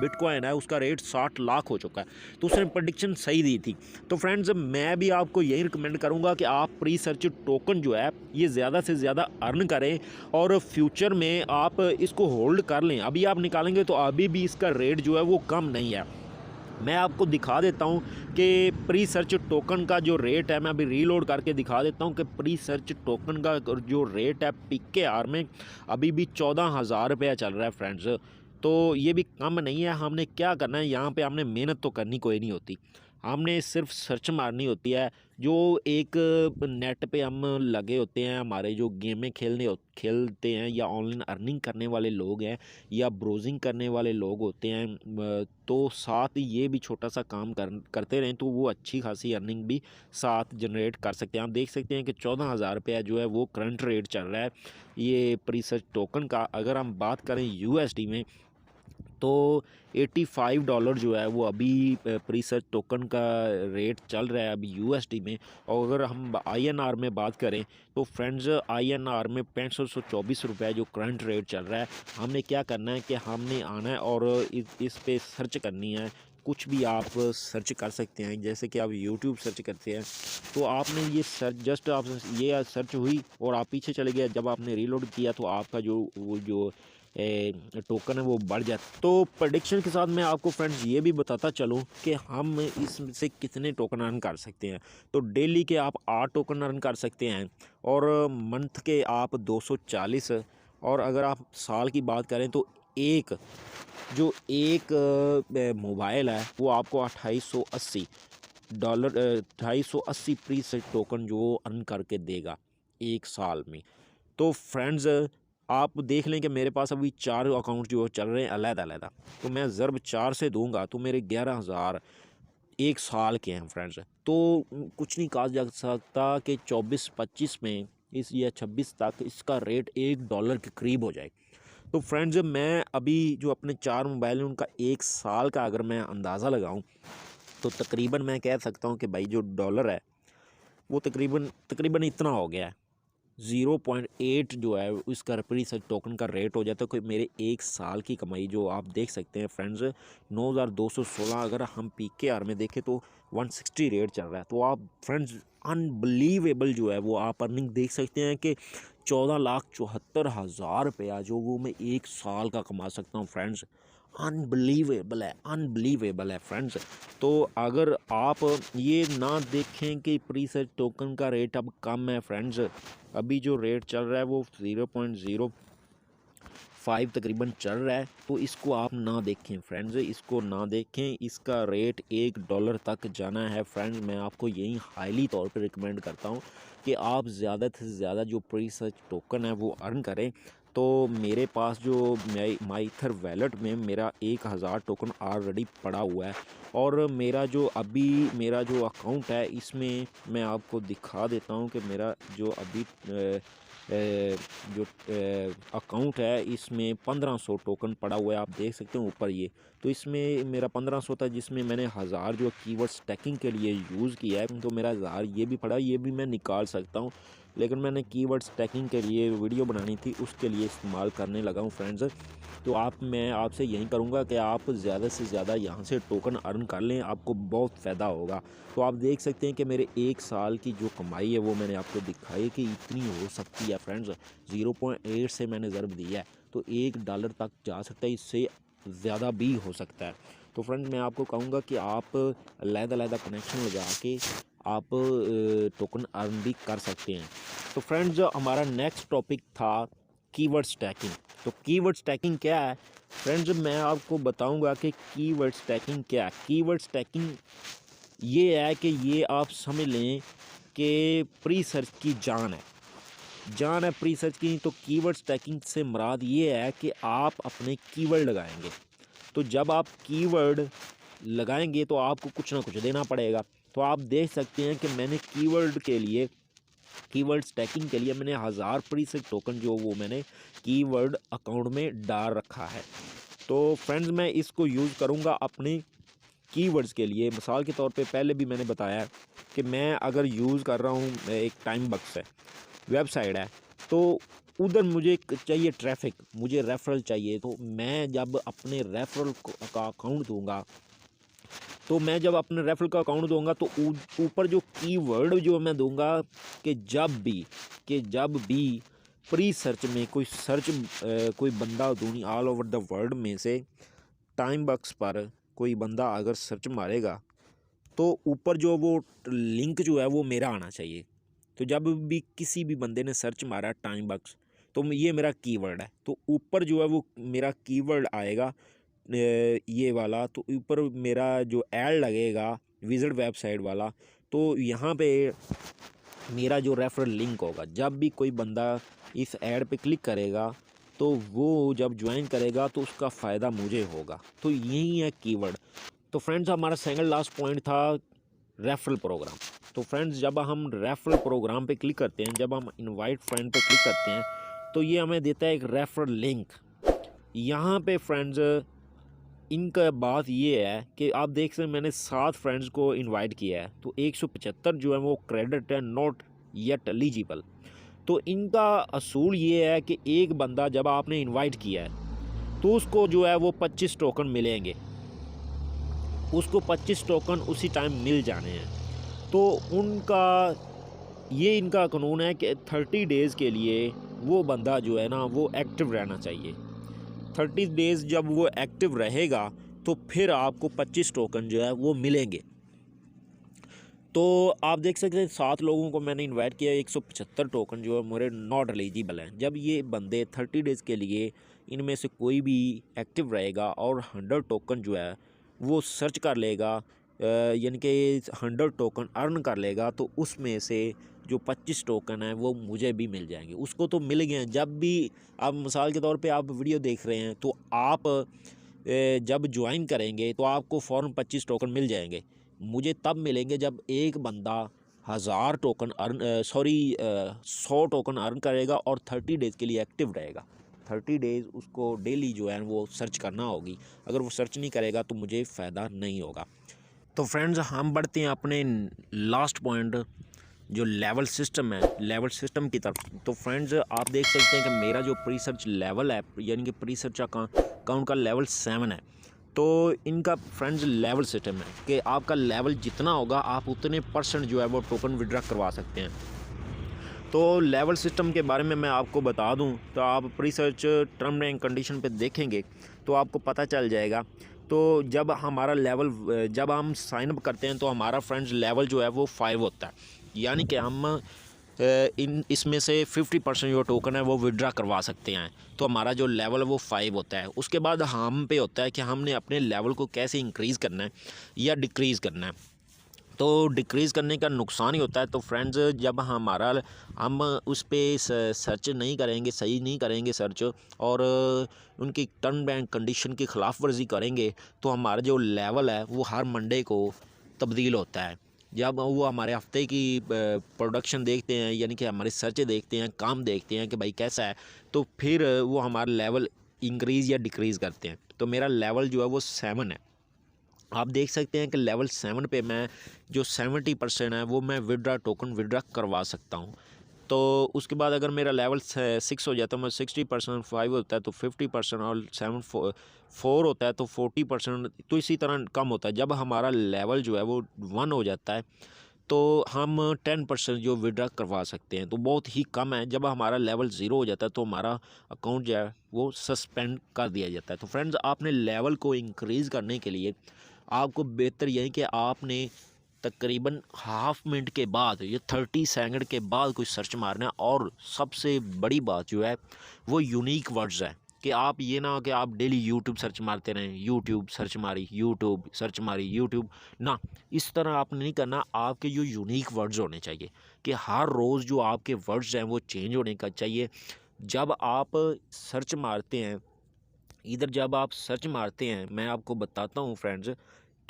बिटकॉइन है उसका रेट 60 लाख हो चुका है। तो उसने प्रेडिक्शन सही दी थी। तो फ्रेंड्स मैं भी आपको यही रिकमेंड करूंगा कि आप प्री सर्च टोकन जो है ये ज़्यादा से ज़्यादा अर्न करें, और फ्यूचर में आप इसको होल्ड कर लें। अभी आप निकालेंगे तो अभी भी इसका रेट जो है वो कम नहीं है। मैं आपको दिखा देता हूं कि प्री सर्च टोकन का जो रेट है, मैं अभी रीलोड करके दिखा देता हूं कि प्री सर्च टोकन का जो रेट है PKR में अभी भी 14,000 रुपया चल रहा है फ्रेंड्स। तो ये भी कम नहीं है। हमने क्या करना है, यहाँ पे हमने मेहनत तो करनी कोई नहीं होती, हमने सिर्फ सर्च मारनी होती है। जो एक नेट पे हम लगे होते हैं, हमारे जो गेमें खेलते हैं या ऑनलाइन अर्निंग करने वाले लोग हैं या ब्राउजिंग करने वाले लोग होते हैं, तो साथ ये भी छोटा सा काम करते रहें तो वो अच्छी खासी अर्निंग भी साथ जनरेट कर सकते हैं। आप देख सकते हैं कि 14,000 रुपया जो है वो करंट रेट चल रहा है ये प्री सर्च टोकन का। अगर हम बात करें USD में तो $85 जो है वो अभी प्री सर्च टोकन का रेट चल रहा है अभी USD में। और अगर हम INR में बात करें तो फ्रेंड्स INR में 6524 रुपये जो करंट रेट चल रहा है। हमने क्या करना है कि हमने आना है और इस पे सर्च करनी है कुछ भी आप सर्च कर सकते हैं। जैसे कि आप यूट्यूब सर्च करते हैं तो आपने ये सर्च जस्ट आप ये सर्च हुई और आप पीछे चले गए, जब आपने रीलोड किया तो आपका जो टोकन है वो बढ़ जाता। तो प्रेडिक्शन के साथ मैं आपको फ्रेंड्स ये भी बताता चलूँ कि हम इससे कितने टोकन अर्न कर सकते हैं। तो डेली के आप 8 टोकन अर्न कर सकते हैं और मंथ के आप 240, और अगर आप साल की बात करें तो एक मोबाइल है वो आपको $2880 $2880 प्रीसेट टोकन जो अर्न करके देगा एक साल में। तो फ्रेंड्स आप देख लें कि मेरे पास अभी 4 अकाउंट जो चल रहे हैं अलग-अलग, तो मैं ज़रब 4 से दूंगा तो मेरे 11,000 एक साल के हैं फ्रेंड्स। तो कुछ नहीं कहा जा सकता कि 24-25 में इस या 26 तक इसका रेट $1 के करीब हो जाए। तो फ्रेंड्स मैं अभी जो अपने 4 मोबाइल हैं उनका एक साल का अगर मैं अंदाज़ा लगाऊं तो तकरीबन मैं कह सकता हूं कि भाई जो डॉलर है वो तकरीबन इतना हो गया है। 0.8 जो है उसका प्रीसेट टोकन का रेट हो जाता है। कोई मेरे एक साल की कमाई जो आप देख सकते हैं फ्रेंड्स 9,216, अगर हम PKR में देखें तो 160 रेट चल रहा है। तो आप फ्रेंड्स अनबिलीवेबल जो है वो आप अर्निंग देख सकते हैं कि 14,74,000 रुपया जो वो मैं एक साल का कमा सकता हूँ फ्रेंड्स। अनबिलीवेबल है फ्रेंड्स। तो अगर आप ये ना देखें कि प्रीसेट टोकन का रेट अब कम है फ्रेंड्स, अभी जो रेट चल रहा है वो 0.05 तकरीबन चल रहा है, तो इसको आप ना देखें फ्रेंड्स, इसको ना देखें। इसका रेट $1 तक जाना है फ्रेंड्स। मैं आपको यही हाईली तौर पे रिकमेंड करता हूँ कि आप ज़्यादा से ज़्यादा जो प्रीसेट टोकन है वो अर्न करें। तो मेरे पास जो माइथर वैलेट में मेरा 1000 टोकन ऑलरेडी पड़ा हुआ है, और मेरा जो अकाउंट है इसमें मैं आपको दिखा देता हूं कि मेरा जो अभी अकाउंट है इसमें 1500 टोकन पड़ा हुआ है। आप देख सकते हैं ऊपर ये, तो इसमें मेरा 1500 था जिसमें मैंने 1000 जो कीवर्ड स्टैकिंग के लिए यूज़ किया है, तो मेरा 1000 ये भी पड़ा, ये भी मैं निकाल सकता हूँ, लेकिन मैंने कीवर्ड स्टैकिंग के लिए वीडियो बनानी थी उसके लिए इस्तेमाल करने लगा हूँ फ्रेंड्स। तो मैं आपसे यही करूँगा कि आप ज़्यादा से ज़्यादा यहाँ से टोकन अर्न कर लें, आपको बहुत फ़ायदा होगा। तो आप देख सकते हैं कि मेरे एक साल की जो कमाई है वो मैंने आपको दिखाई कि इतनी हो सकती है फ्रेंड्स। 0.8 से मैंने ज़रब दिया है तो $1 तक जा सकता है, इससे ज़्यादा भी हो सकता है। तो फ्रेंड्स मैं आपको कहूँगा कि आप अलग-अलग कनेक्शन लगा के आप टोकन अर्न भी कर सकते हैं। तो फ्रेंड्स हमारा नेक्स्ट टॉपिक था कीवर्ड स्टैकिंग। तो कीवर्ड स्टैकिंग क्या है फ्रेंड्स, मैं आपको बताऊंगा कि कीवर्ड स्टैकिंग क्या है। कीवर्ड स्टैकिंग ये है कि ये आप समझ लें कि प्री सर्च की जान है प्री सर्च की। तो कीवर्ड स्टैकिंग से मुराद ये है कि आप अपने कीवर्ड लगाएंगे। तो जब आप कीवर्ड लगाएंगे तो आपको कुछ ना कुछ देना पड़ेगा। तो आप देख सकते हैं कि मैंने कीवर्ड स्टैकिंग के लिए मैंने 1000 प्रीसेट टोकन जो वो मैंने कीवर्ड अकाउंट में डाल रखा है। तो फ्रेंड्स मैं इसको यूज़ करूँगा अपने कीवर्ड्स के लिए। मिसाल के तौर पे पहले भी मैंने बताया कि मैं अगर यूज़ कर रहा हूँ, एक टाइम बक्स है, वेबसाइट है, तो उधर मुझे चाहिए ट्रैफिक, मुझे रेफरल चाहिए। तो मैं जब अपने रेफरल का अकाउंट दूंगा तो ऊपर जो कीवर्ड जो मैं दूंगा कि जब भी प्री सर्च में कोई बंदा दुनिया ऑल ओवर द वर्ल्ड में से टाइम बक्स पर कोई बंदा अगर सर्च मारेगा तो ऊपर जो वो लिंक जो है वो मेरा आना चाहिए। तो जब भी किसी भी बंदे ने सर्च मारा टाइम बक्स तो ये मेरा कीवर्ड है, तो ऊपर जो है वो मेरा कीवर्ड आएगा ये वाला। तो ऊपर मेरा जो ऐड लगेगा विजिट वेबसाइट वाला, तो यहाँ पे मेरा जो रेफरल लिंक होगा, जब भी कोई बंदा इस ऐड पे क्लिक करेगा तो वो जब ज्वाइन करेगा तो उसका फ़ायदा मुझे होगा। तो यही है कीवर्ड। तो फ्रेंड्स हमारा सेकंड लास्ट पॉइंट था रेफरल प्रोग्राम। तो फ्रेंड्स जब हम रेफरल प्रोग्राम पे क्लिक करते हैं, जब हम इनवाइट फ्रेंड पे क्लिक करते हैं तो ये हमें देता है एक रेफरल लिंक। यहाँ पे फ्रेंड्स इनका बात ये है कि आप देख सकते हैं मैंने 7 फ्रेंड्स को इनवाइट किया है, तो 175 जो है वो क्रेडिट है, नॉट येट एलिजिबल। तो इनका असूल ये है कि एक बंदा जब आपने इनवाइट किया है तो उसको जो है वो 25 टोकन मिलेंगे। उसको 25 टोकन उसी टाइम मिल जाने हैं। तो इनका कानून है कि 30 डेज़ के लिए वो बंदा जो है ना वो एक्टिव रहना चाहिए। 30 डेज़ जब वो एक्टिव रहेगा तो फिर आपको 25 टोकन जो है वो मिलेंगे। तो आप देख सकते हैं 7 लोगों को मैंने इनवाइट किया, 175 टोकन जो है मेरे नॉट एलिजिबल हैं। जब ये बंदे 30 डेज़ के लिए इनमें से कोई भी एक्टिव रहेगा और 100 टोकन जो है वो सर्च कर लेगा, यानी कि 100 टोकन अर्न कर लेगा, तो उसमें से जो 25 टोकन है वो मुझे भी मिल जाएंगे। उसको तो मिल गए हैं। जब भी आप मिसाल के तौर पे आप वीडियो देख रहे हैं तो आप जब ज्वाइन करेंगे तो आपको फ़ौरन 25 टोकन मिल जाएंगे। मुझे तब मिलेंगे जब एक बंदा 1,000 टोकन अर्न 100 टोकन अर्न करेगा और 30 डेज़ के लिए एक्टिव रहेगा। 30 डेज़ उसको डेली जो है वो सर्च करना होगी। अगर वो सर्च नहीं करेगा तो मुझे फ़ायदा नहीं होगा। तो फ्रेंड्स हम बढ़ते हैं अपने लास्ट पॉइंट जो लेवल सिस्टम है, लेवल सिस्टम की तरफ। तो फ्रेंड्स आप देख सकते हैं कि मेरा जो प्री सर्च लेवल है, यानी कि प्री सर्च अकाउंट का लेवल 7 है। तो इनका फ्रेंड्स लेवल सिस्टम है कि आपका लेवल जितना होगा आप उतने % जो है वो टोकन विड्रॉ करवा सकते हैं। तो लेवल सिस्टम के बारे में मैं आपको बता दूं तो आप pre search term and condition पे देखेंगे तो आपको पता चल जाएगा। तो जब हमारा लेवल जब हम साइन अप करते हैं तो हमारा फ्रेंड्स लेवल जो है वो 5 होता है, यानी कि हम इसमें से 50% जो टोकन है वो विड्रा करवा सकते हैं। तो हमारा जो लेवल है वो 5 होता है। उसके बाद हम पे होता है कि हमने अपने लेवल को कैसे इंक्रीज़ करना है या डिक्रीज़ करना है। तो डिक्रीज़ करने का नुकसान ही होता है। तो फ्रेंड्स जब हम उस पर सर्च नहीं करेंगे, सही नहीं करेंगे सर्च, और उनकी टर्म एंड कंडीशन की ख़िलाफ़ वर्जी करेंगे तो हमारा जो लेवल है वो हर मंडे को तब्दील होता है। जब वो हमारे हफ्ते की प्रोडक्शन देखते हैं, यानी कि हमारे सर्च देखते हैं, काम देखते हैं कि भाई कैसा है, तो फिर वो हमारा लेवल इंक्रीज़ या डिक्रीज़ करते हैं। तो मेरा लेवल जो है वो 7 है। आप देख सकते हैं कि लेवल 7 पे मैं जो 70% है वो मैं टोकन विड्रा करवा सकता हूँ। तो उसके बाद अगर मेरा लेवल 6 हो जाता है, मैं 60%, 5 होता है तो 50%, और 4 होता है तो 40%, तो इसी तरह कम होता है। जब हमारा लेवल जो है वो 1 हो जाता है तो हम 10% जो विड्रा करवा सकते हैं, तो बहुत ही कम है। जब हमारा लेवल 0 हो जाता है तो हमारा अकाउंट जो है वो सस्पेंड कर दिया जाता है। तो फ्रेंड्स आपने लेवल को इंक्रीज़ करने के लिए आपको बेहतर यही कि आपने तकरीबन हाफ मिनट के बाद या 30 सेकंड के बाद कोई सर्च मारना है। और सबसे बड़ी बात जो है वो यूनिक वर्ड्स है कि आप ये ना हो कि आप डेली यूट्यूब सर्च मारते रहें, यूट्यूब सर्च मारी, यूट्यूब सर्च मारी, यूट्यूब ना, इस तरह आपने नहीं करना। आपके जो यूनिक वर्ड्स होने चाहिए कि हर रोज़ जो आपके वर्ड्स हैं वो चेंज होने का चाहिए। जब आप सर्च मारते हैं, जब आप सर्च मारते हैं, मैं आपको बताता हूँ फ्रेंड्स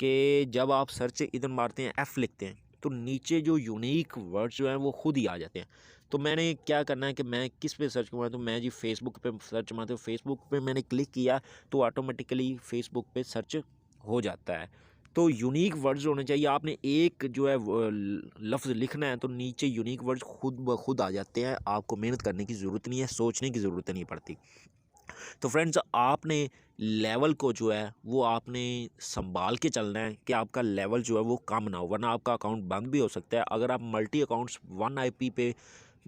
कि जब आप सर्च इधर मारते हैं, F लिखते हैं, तो नीचे जो यूनिक वर्ड्स जो हैं वो खुद ही आ जाते हैं। तो मैंने क्या करना है कि मैं किस पे सर्च करूँगा, तो मैं जी फेसबुक पे सर्च मारता हूँ। फेसबुक पे मैंने क्लिक किया तो ऑटोमेटिकली फेसबुक पे सर्च हो जाता है। तो यूनिक वर्ड्स होने चाहिए। आपने एक जो है लफ्ज़ लिखना है तो नीचे यूनिक वर्ड्स खुद ब खुद आ जाते हैं। आपको मेहनत करने की ज़रूरत नहीं है, सोचने की ज़रूरत नहीं पड़ती। तो फ्रेंड्स आपने लेवल को जो है वो आपने संभाल के चलना है कि आपका लेवल जो है वो कम ना हो, वरना आपका अकाउंट बंद भी हो सकता है। अगर आप मल्टी अकाउंट्स 1 IP पे,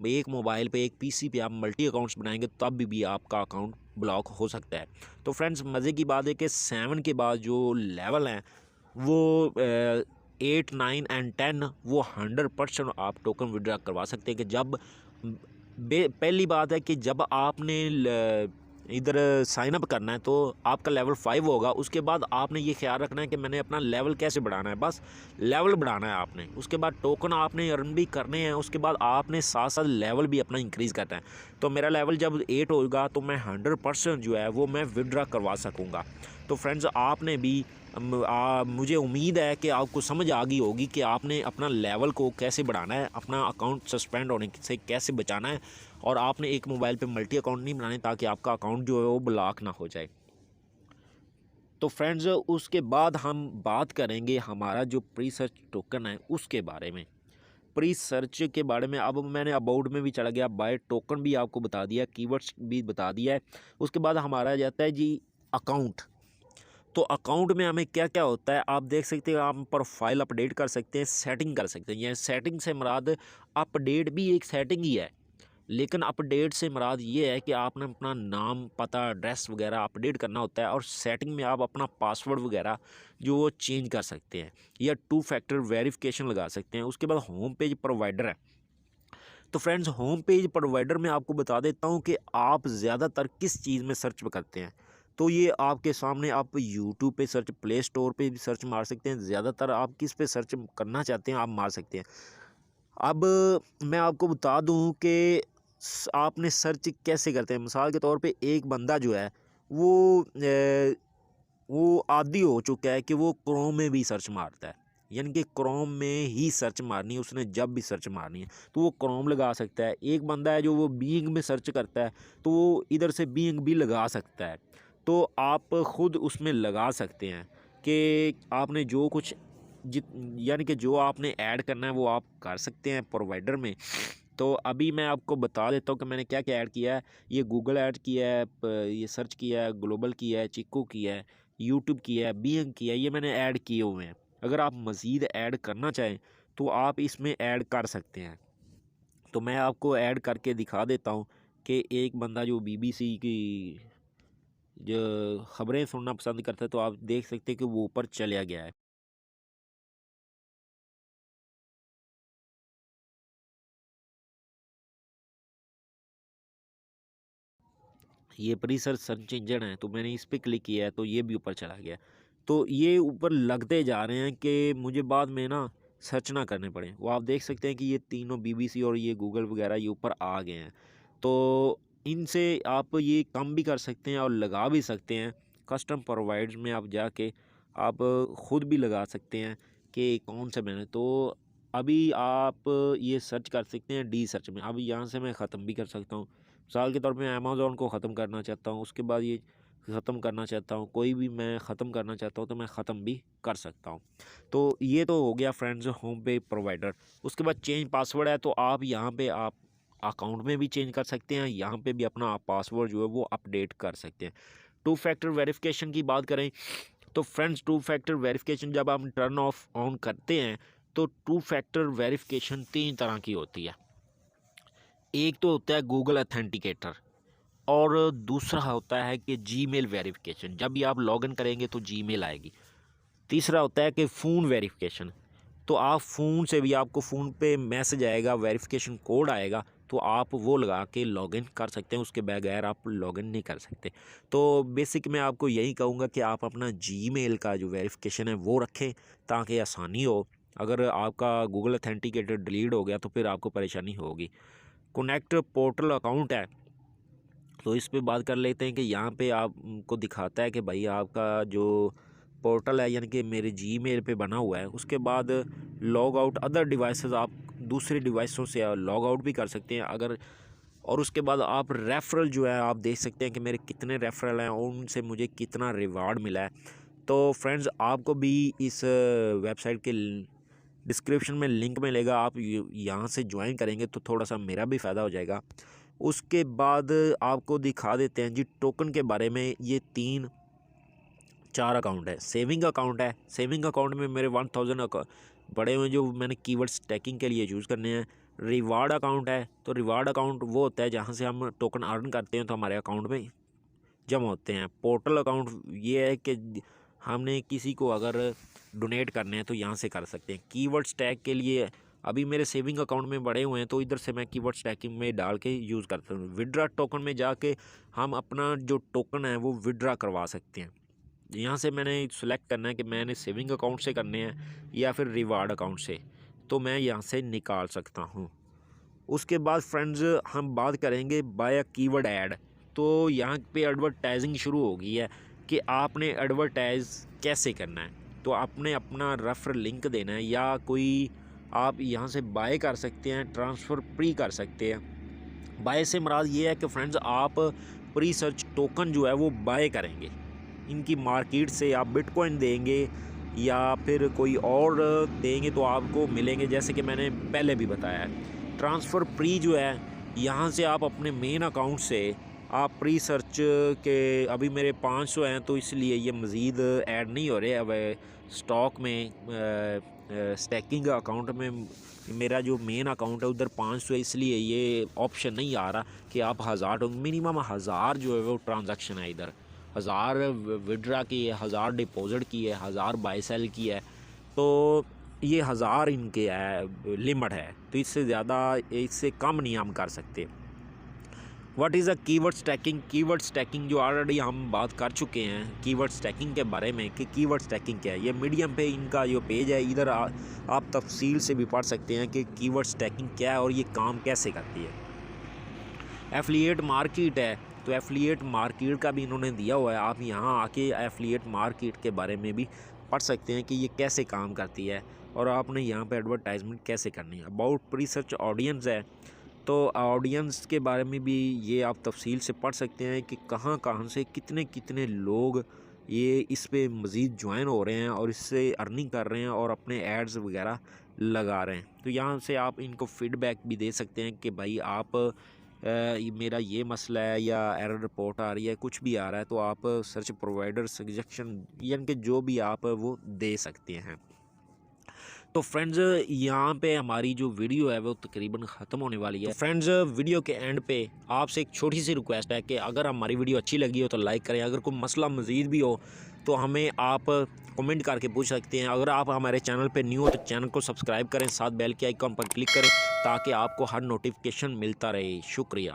एक मोबाइल पे, एक PC पे आप मल्टी अकाउंट्स बनाएंगे तब भी आपका अकाउंट ब्लॉक हो सकता है। तो फ्रेंड्स मज़े की बात है कि 7 के बाद जो लेवल हैं वो 8, 9 एंड 10 वो 100% आप टोकन विड्रॉ करवा सकते हैं। कि जब पहली बात है कि जब आपने इधर साइन अप करना है तो आपका लेवल 5 होगा। उसके बाद आपने ये ख्याल रखना है कि मैंने अपना लेवल कैसे बढ़ाना है, बस लेवल बढ़ाना है आपने। उसके बाद टोकन आपने अर्न भी करने हैं, उसके बाद आपने साथ साथ लेवल भी अपना इंक्रीज़ करना है। तो मेरा लेवल जब 8 होगा तो मैं 100% जो है वो मैं विड्रॉ करवा सकूँगा। तो फ्रेंड्स आपने भी मुझे उम्मीद है कि आपको समझ आ गई होगी कि आपने अपना लेवल को कैसे बढ़ाना है, अपना अकाउंट सस्पेंड होने से कैसे बचाना है, और आपने एक मोबाइल पे मल्टी अकाउंट नहीं बनाने ताकि आपका अकाउंट जो है वो ब्लॉक ना हो जाए। तो फ्रेंड्स उसके बाद हम बात करेंगे हमारा जो प्री सर्च टोकन है उसके बारे में। प्री सर्च के बारे में अब मैंने अबाउट में भी चला गया, बाय टोकन भी आपको बता दिया, कीवर्ड्स भी बता दिया है। उसके बाद हमारा जाता है जी अकाउंट। तो अकाउंट में हमें क्या क्या होता है आप देख सकते हैं। आप प्रोफाइल अपडेट कर सकते हैं, सेटिंग कर सकते हैं। यह सेटिंग से मुराद अपडेट भी एक सेटिंग ही है, लेकिन अपडेट से मुराद ये है कि आपने अपना नाम, पता, एड्रेस वगैरह अपडेट करना होता है, और सेटिंग में आप अपना पासवर्ड वगैरह जो वो चेंज कर सकते हैं या 2 फैक्टर वेरिफिकेशन लगा सकते हैं। उसके बाद होम पेज प्रोवाइडर है। तो फ्रेंड्स, होम पेज प्रोवाइडर में आपको बता देता हूँ कि आप ज़्यादातर किस चीज़ में सर्च करते हैं। तो ये आपके सामने, आप यूट्यूब पे सर्च, प्ले स्टोर पे भी सर्च मार सकते हैं। ज़्यादातर आप किस पे सर्च करना चाहते हैं आप मार सकते हैं। अब मैं आपको बता दूं कि आपने सर्च कैसे करते हैं। मिसाल के तौर पे एक बंदा जो है वो आदी हो चुका है कि वो क्रोम में भी सर्च मारता है, यानी कि क्रोम में ही सर्च मारनी है उसने, जब भी सर्च मारनी है तो वो क्रोम लगा सकता है। एक बंदा है जो वो बीइंग में सर्च करता है, तो वो इधर से बीइंग भी लगा सकता है। तो आप ख़ुद उसमें लगा सकते हैं कि आपने जो कुछ जित यानी कि जो आपने ऐड करना है वो आप कर सकते हैं प्रोवाइडर में। तो अभी मैं आपको बता देता हूँ कि मैंने क्या क्या ऐड किया है। ये गूगल ऐड किया है, ये सर्च किया है, ग्लोबल किया है, चिक्को किया है, यूट्यूब किया है, बीइंग किया है, ये मैंने ऐड किए हुए हैं। अगर आप मज़ीद ऐड करना चाहें तो आप इसमें ऐड कर सकते हैं। तो मैं आपको ऐड करके दिखा देता हूँ कि एक बंदा जो BBC की जो ख़बरें सुनना पसंद करता है, तो आप देख सकते हैं कि वो ऊपर चला गया है। ये प्री सर्च इंजन है, तो मैंने इस पे क्लिक किया है तो ये भी ऊपर चला गया। तो ये ऊपर लगते जा रहे हैं कि मुझे बाद में ना सर्च ना करने पड़े। वो आप देख सकते हैं कि ये तीनों BBC और ये गूगल वगैरह ये ऊपर आ गए हैं। तो इनसे आप ये कम भी कर सकते हैं और लगा भी सकते हैं। कस्टम प्रोवाइड्स में आप जाके आप ख़ुद भी लगा सकते हैं कि कौन से मैंने, तो अभी आप ये सर्च कर सकते हैं डी सर्च में। अब यहाँ से मैं ख़त्म भी कर सकता हूँ। मिसाल के तौर पे मैं अमेज़न को ख़त्म करना चाहता हूँ, उसके बाद ये ख़त्म करना चाहता हूँ, कोई भी मैं ख़त्म करना चाहता हूँ तो मैं ख़त्म भी कर सकता हूँ। तो ये तो हो गया फ्रेंड्स होम पेज प्रोवाइडर। उसके बाद चेंज पासवर्ड है, तो आप यहाँ पे आप अकाउंट में भी चेंज कर सकते हैं, यहाँ पे भी अपना पासवर्ड जो है वो अपडेट कर सकते हैं। 2 फैक्टर वेरिफिकेशन की बात करें तो फ्रेंड्स, 2 फैक्टर वेरिफिकेशन जब आप टर्न ऑफ ऑन करते हैं तो 2 फैक्टर वेरिफिकेशन 3 तरह की होती है। एक तो होता है गूगल ऑथेंटिकेटर, और दूसरा होता है कि जीमेल वेरिफिकेशन, जब भी आप लॉगिन करेंगे तो जीमेल आएगी। तीसरा होता है कि फ़ोन वेरिफिकेशन, तो आप फ़ोन से भी, आपको फ़ोन पे मैसेज आएगा, वेरिफिकेशन कोड आएगा, तो आप वो लगा के लॉगिन कर सकते हैं, उसके बगैर आप लॉगिन नहीं कर सकते। तो बेसिक मैं आपको यही कहूँगा कि आप अपना जीमेल का जो वेरिफिकेशन है वो रखें ताकि आसानी हो। अगर आपका गूगल ऑथेंटिकेटर डिलीट हो गया तो फिर आपको परेशानी होगी। कनेक्ट पोर्टल अकाउंट है, तो इस पे बात कर लेते हैं कि यहाँ पे आपको दिखाता है कि भाई आपका जो पोर्टल है, यानी कि मेरे जीमेल पे बना हुआ है। उसके बाद लॉग आउट अदर डिवाइसेस, आप दूसरे डिवाइसों से लॉग आउट भी कर सकते हैं अगर। और उसके बाद आप रेफरल जो है आप देख सकते हैं कि मेरे कितने रेफरल हैं और उनसे मुझे कितना रिवार्ड मिला है। तो फ्रेंड्स, आपको भी इस वेबसाइट के डिस्क्रिप्शन में लिंक मिलेगा, आप यहाँ से ज्वाइन करेंगे तो थोड़ा सा मेरा भी फ़ायदा हो जाएगा। उसके बाद आपको दिखा देते हैं जी टोकन के बारे में। ये 3-4 अकाउंट है। सेविंग अकाउंट है, सेविंग अकाउंट में मेरे 1000 बड़े हुए जो मैंने कीवर्ड स्टैकिंग के लिए यूज़ करने हैं। रिवार्ड अकाउंट है, तो रिवार्ड अकाउंट वो होता है जहाँ से हम टोकन अर्न करते हैं तो हमारे अकाउंट में जमा होते हैं। पोर्टल अकाउंट ये है कि हमने किसी को अगर डोनेट करने हैं तो यहाँ से कर सकते हैं। कीवर्ड स्टैक के लिए अभी मेरे सेविंग अकाउंट में बढ़े हुए हैं, तो इधर से मैं कीवर्ड स्टैकिंग में डाल के यूज़ करता हूँ। विड्रा टोकन में जाके हम अपना जो टोकन है वो विड्रा करवा सकते हैं। यहाँ से मैंने सेलेक्ट करना है कि मैंने सेविंग अकाउंट से करने हैं या फिर रिवार्ड अकाउंट से, तो मैं यहाँ से निकाल सकता हूँ। उसके बाद फ्रेंड्स, हम बात करेंगे बाय कीवर्ड ऐड। तो यहाँ पे एडवर्टाइजिंग शुरू हो गई है कि आपने एडवर्टाइज़ कैसे करना है। तो आपने अपना रेफरल लिंक देना है, या कोई आप यहाँ से बाय कर सकते हैं, ट्रांसफ़र प्री कर सकते हैं। बाय से मुराद ये है कि फ्रेंड्स, आप प्री सर्च टोकन जो है वो बाय करेंगे, इनकी मार्केट से आप बिटकॉइन देंगे या फिर कोई और देंगे तो आपको मिलेंगे, जैसे कि मैंने पहले भी बताया है। ट्रांसफ़र प्री जो है, यहाँ से आप अपने मेन अकाउंट से आप प्री सर्च के अभी मेरे 500 हैं तो इसलिए ये मज़ीद ऐड नहीं हो रहे। अब स्टॉक में स्टैकिंग अकाउंट में मेरा जो मेन अकाउंट है उधर 500 है, इसलिए ये ऑप्शन नहीं आ रहा कि आप 1000 मिनिमम 1000 जो है वो ट्रांजैक्शन है। इधर 1000 विड्रा की है, 1000 डिपॉजिट की है, 1000 बाई सेल की है, तो ये 1000 इनके है लिमिट है। तो इससे ज़्यादा इससे कम नहीं हम कर सकते। What is a keyword stacking? Keyword stacking जो ऑलरेडी हम बात कर चुके हैं कीवर्ड स्टैकिंग के बारे में कि कीवर्ड स्टैकिंग क्या है। ये मीडियम पे इनका जो पेज है, इधर आप तफसील से भी पढ़ सकते हैं कि कीवर्ड स्टैकिंग क्या है और ये काम कैसे करती है। एफिलिएट मार्केट है, तो एफिलिएट मार्केट का भी इन्होंने दिया हुआ है। आप यहाँ आके एफिलिएट मार्केट के बारे में भी पढ़ सकते हैं कि ये कैसे काम करती है और आपने यहाँ पे एडवर्टाइजमेंट कैसे करनी है। अबाउट प्री सर्च ऑडियंस है, तो ऑडियंस के बारे में भी ये आप तफसील से पढ़ सकते हैं कि कहाँ कहाँ से कितने कितने लोग ये इस पे मज़ीद ज्वाइन हो रहे हैं और इससे अर्निंग कर रहे हैं और अपने एड्स वगैरह लगा रहे हैं। तो यहाँ से आप इनको फीडबैक भी दे सकते हैं कि भाई आप मेरा ये मसला है या एरर रिपोर्ट आ रही है, कुछ भी आ रहा है, तो आप सर्च प्रोवाइडर सजेशन यानी कि जो भी आप वो दे सकते हैं। तो फ्रेंड्स यहाँ पे हमारी जो वीडियो है वो तकरीबन ख़त्म होने वाली है। तो फ्रेंड्स वीडियो के एंड पे आपसे एक छोटी सी रिक्वेस्ट है कि अगर हमारी वीडियो अच्छी लगी हो तो लाइक करें। अगर कोई मसला मज़ीद भी हो तो हमें आप कमेंट करके पूछ सकते हैं। अगर आप हमारे चैनल पे न्यू हो तो चैनल को सब्सक्राइब करें, साथ बेल के आइकॉन पर क्लिक करें ताकि आपको हर नोटिफिकेशन मिलता रहे। शुक्रिया।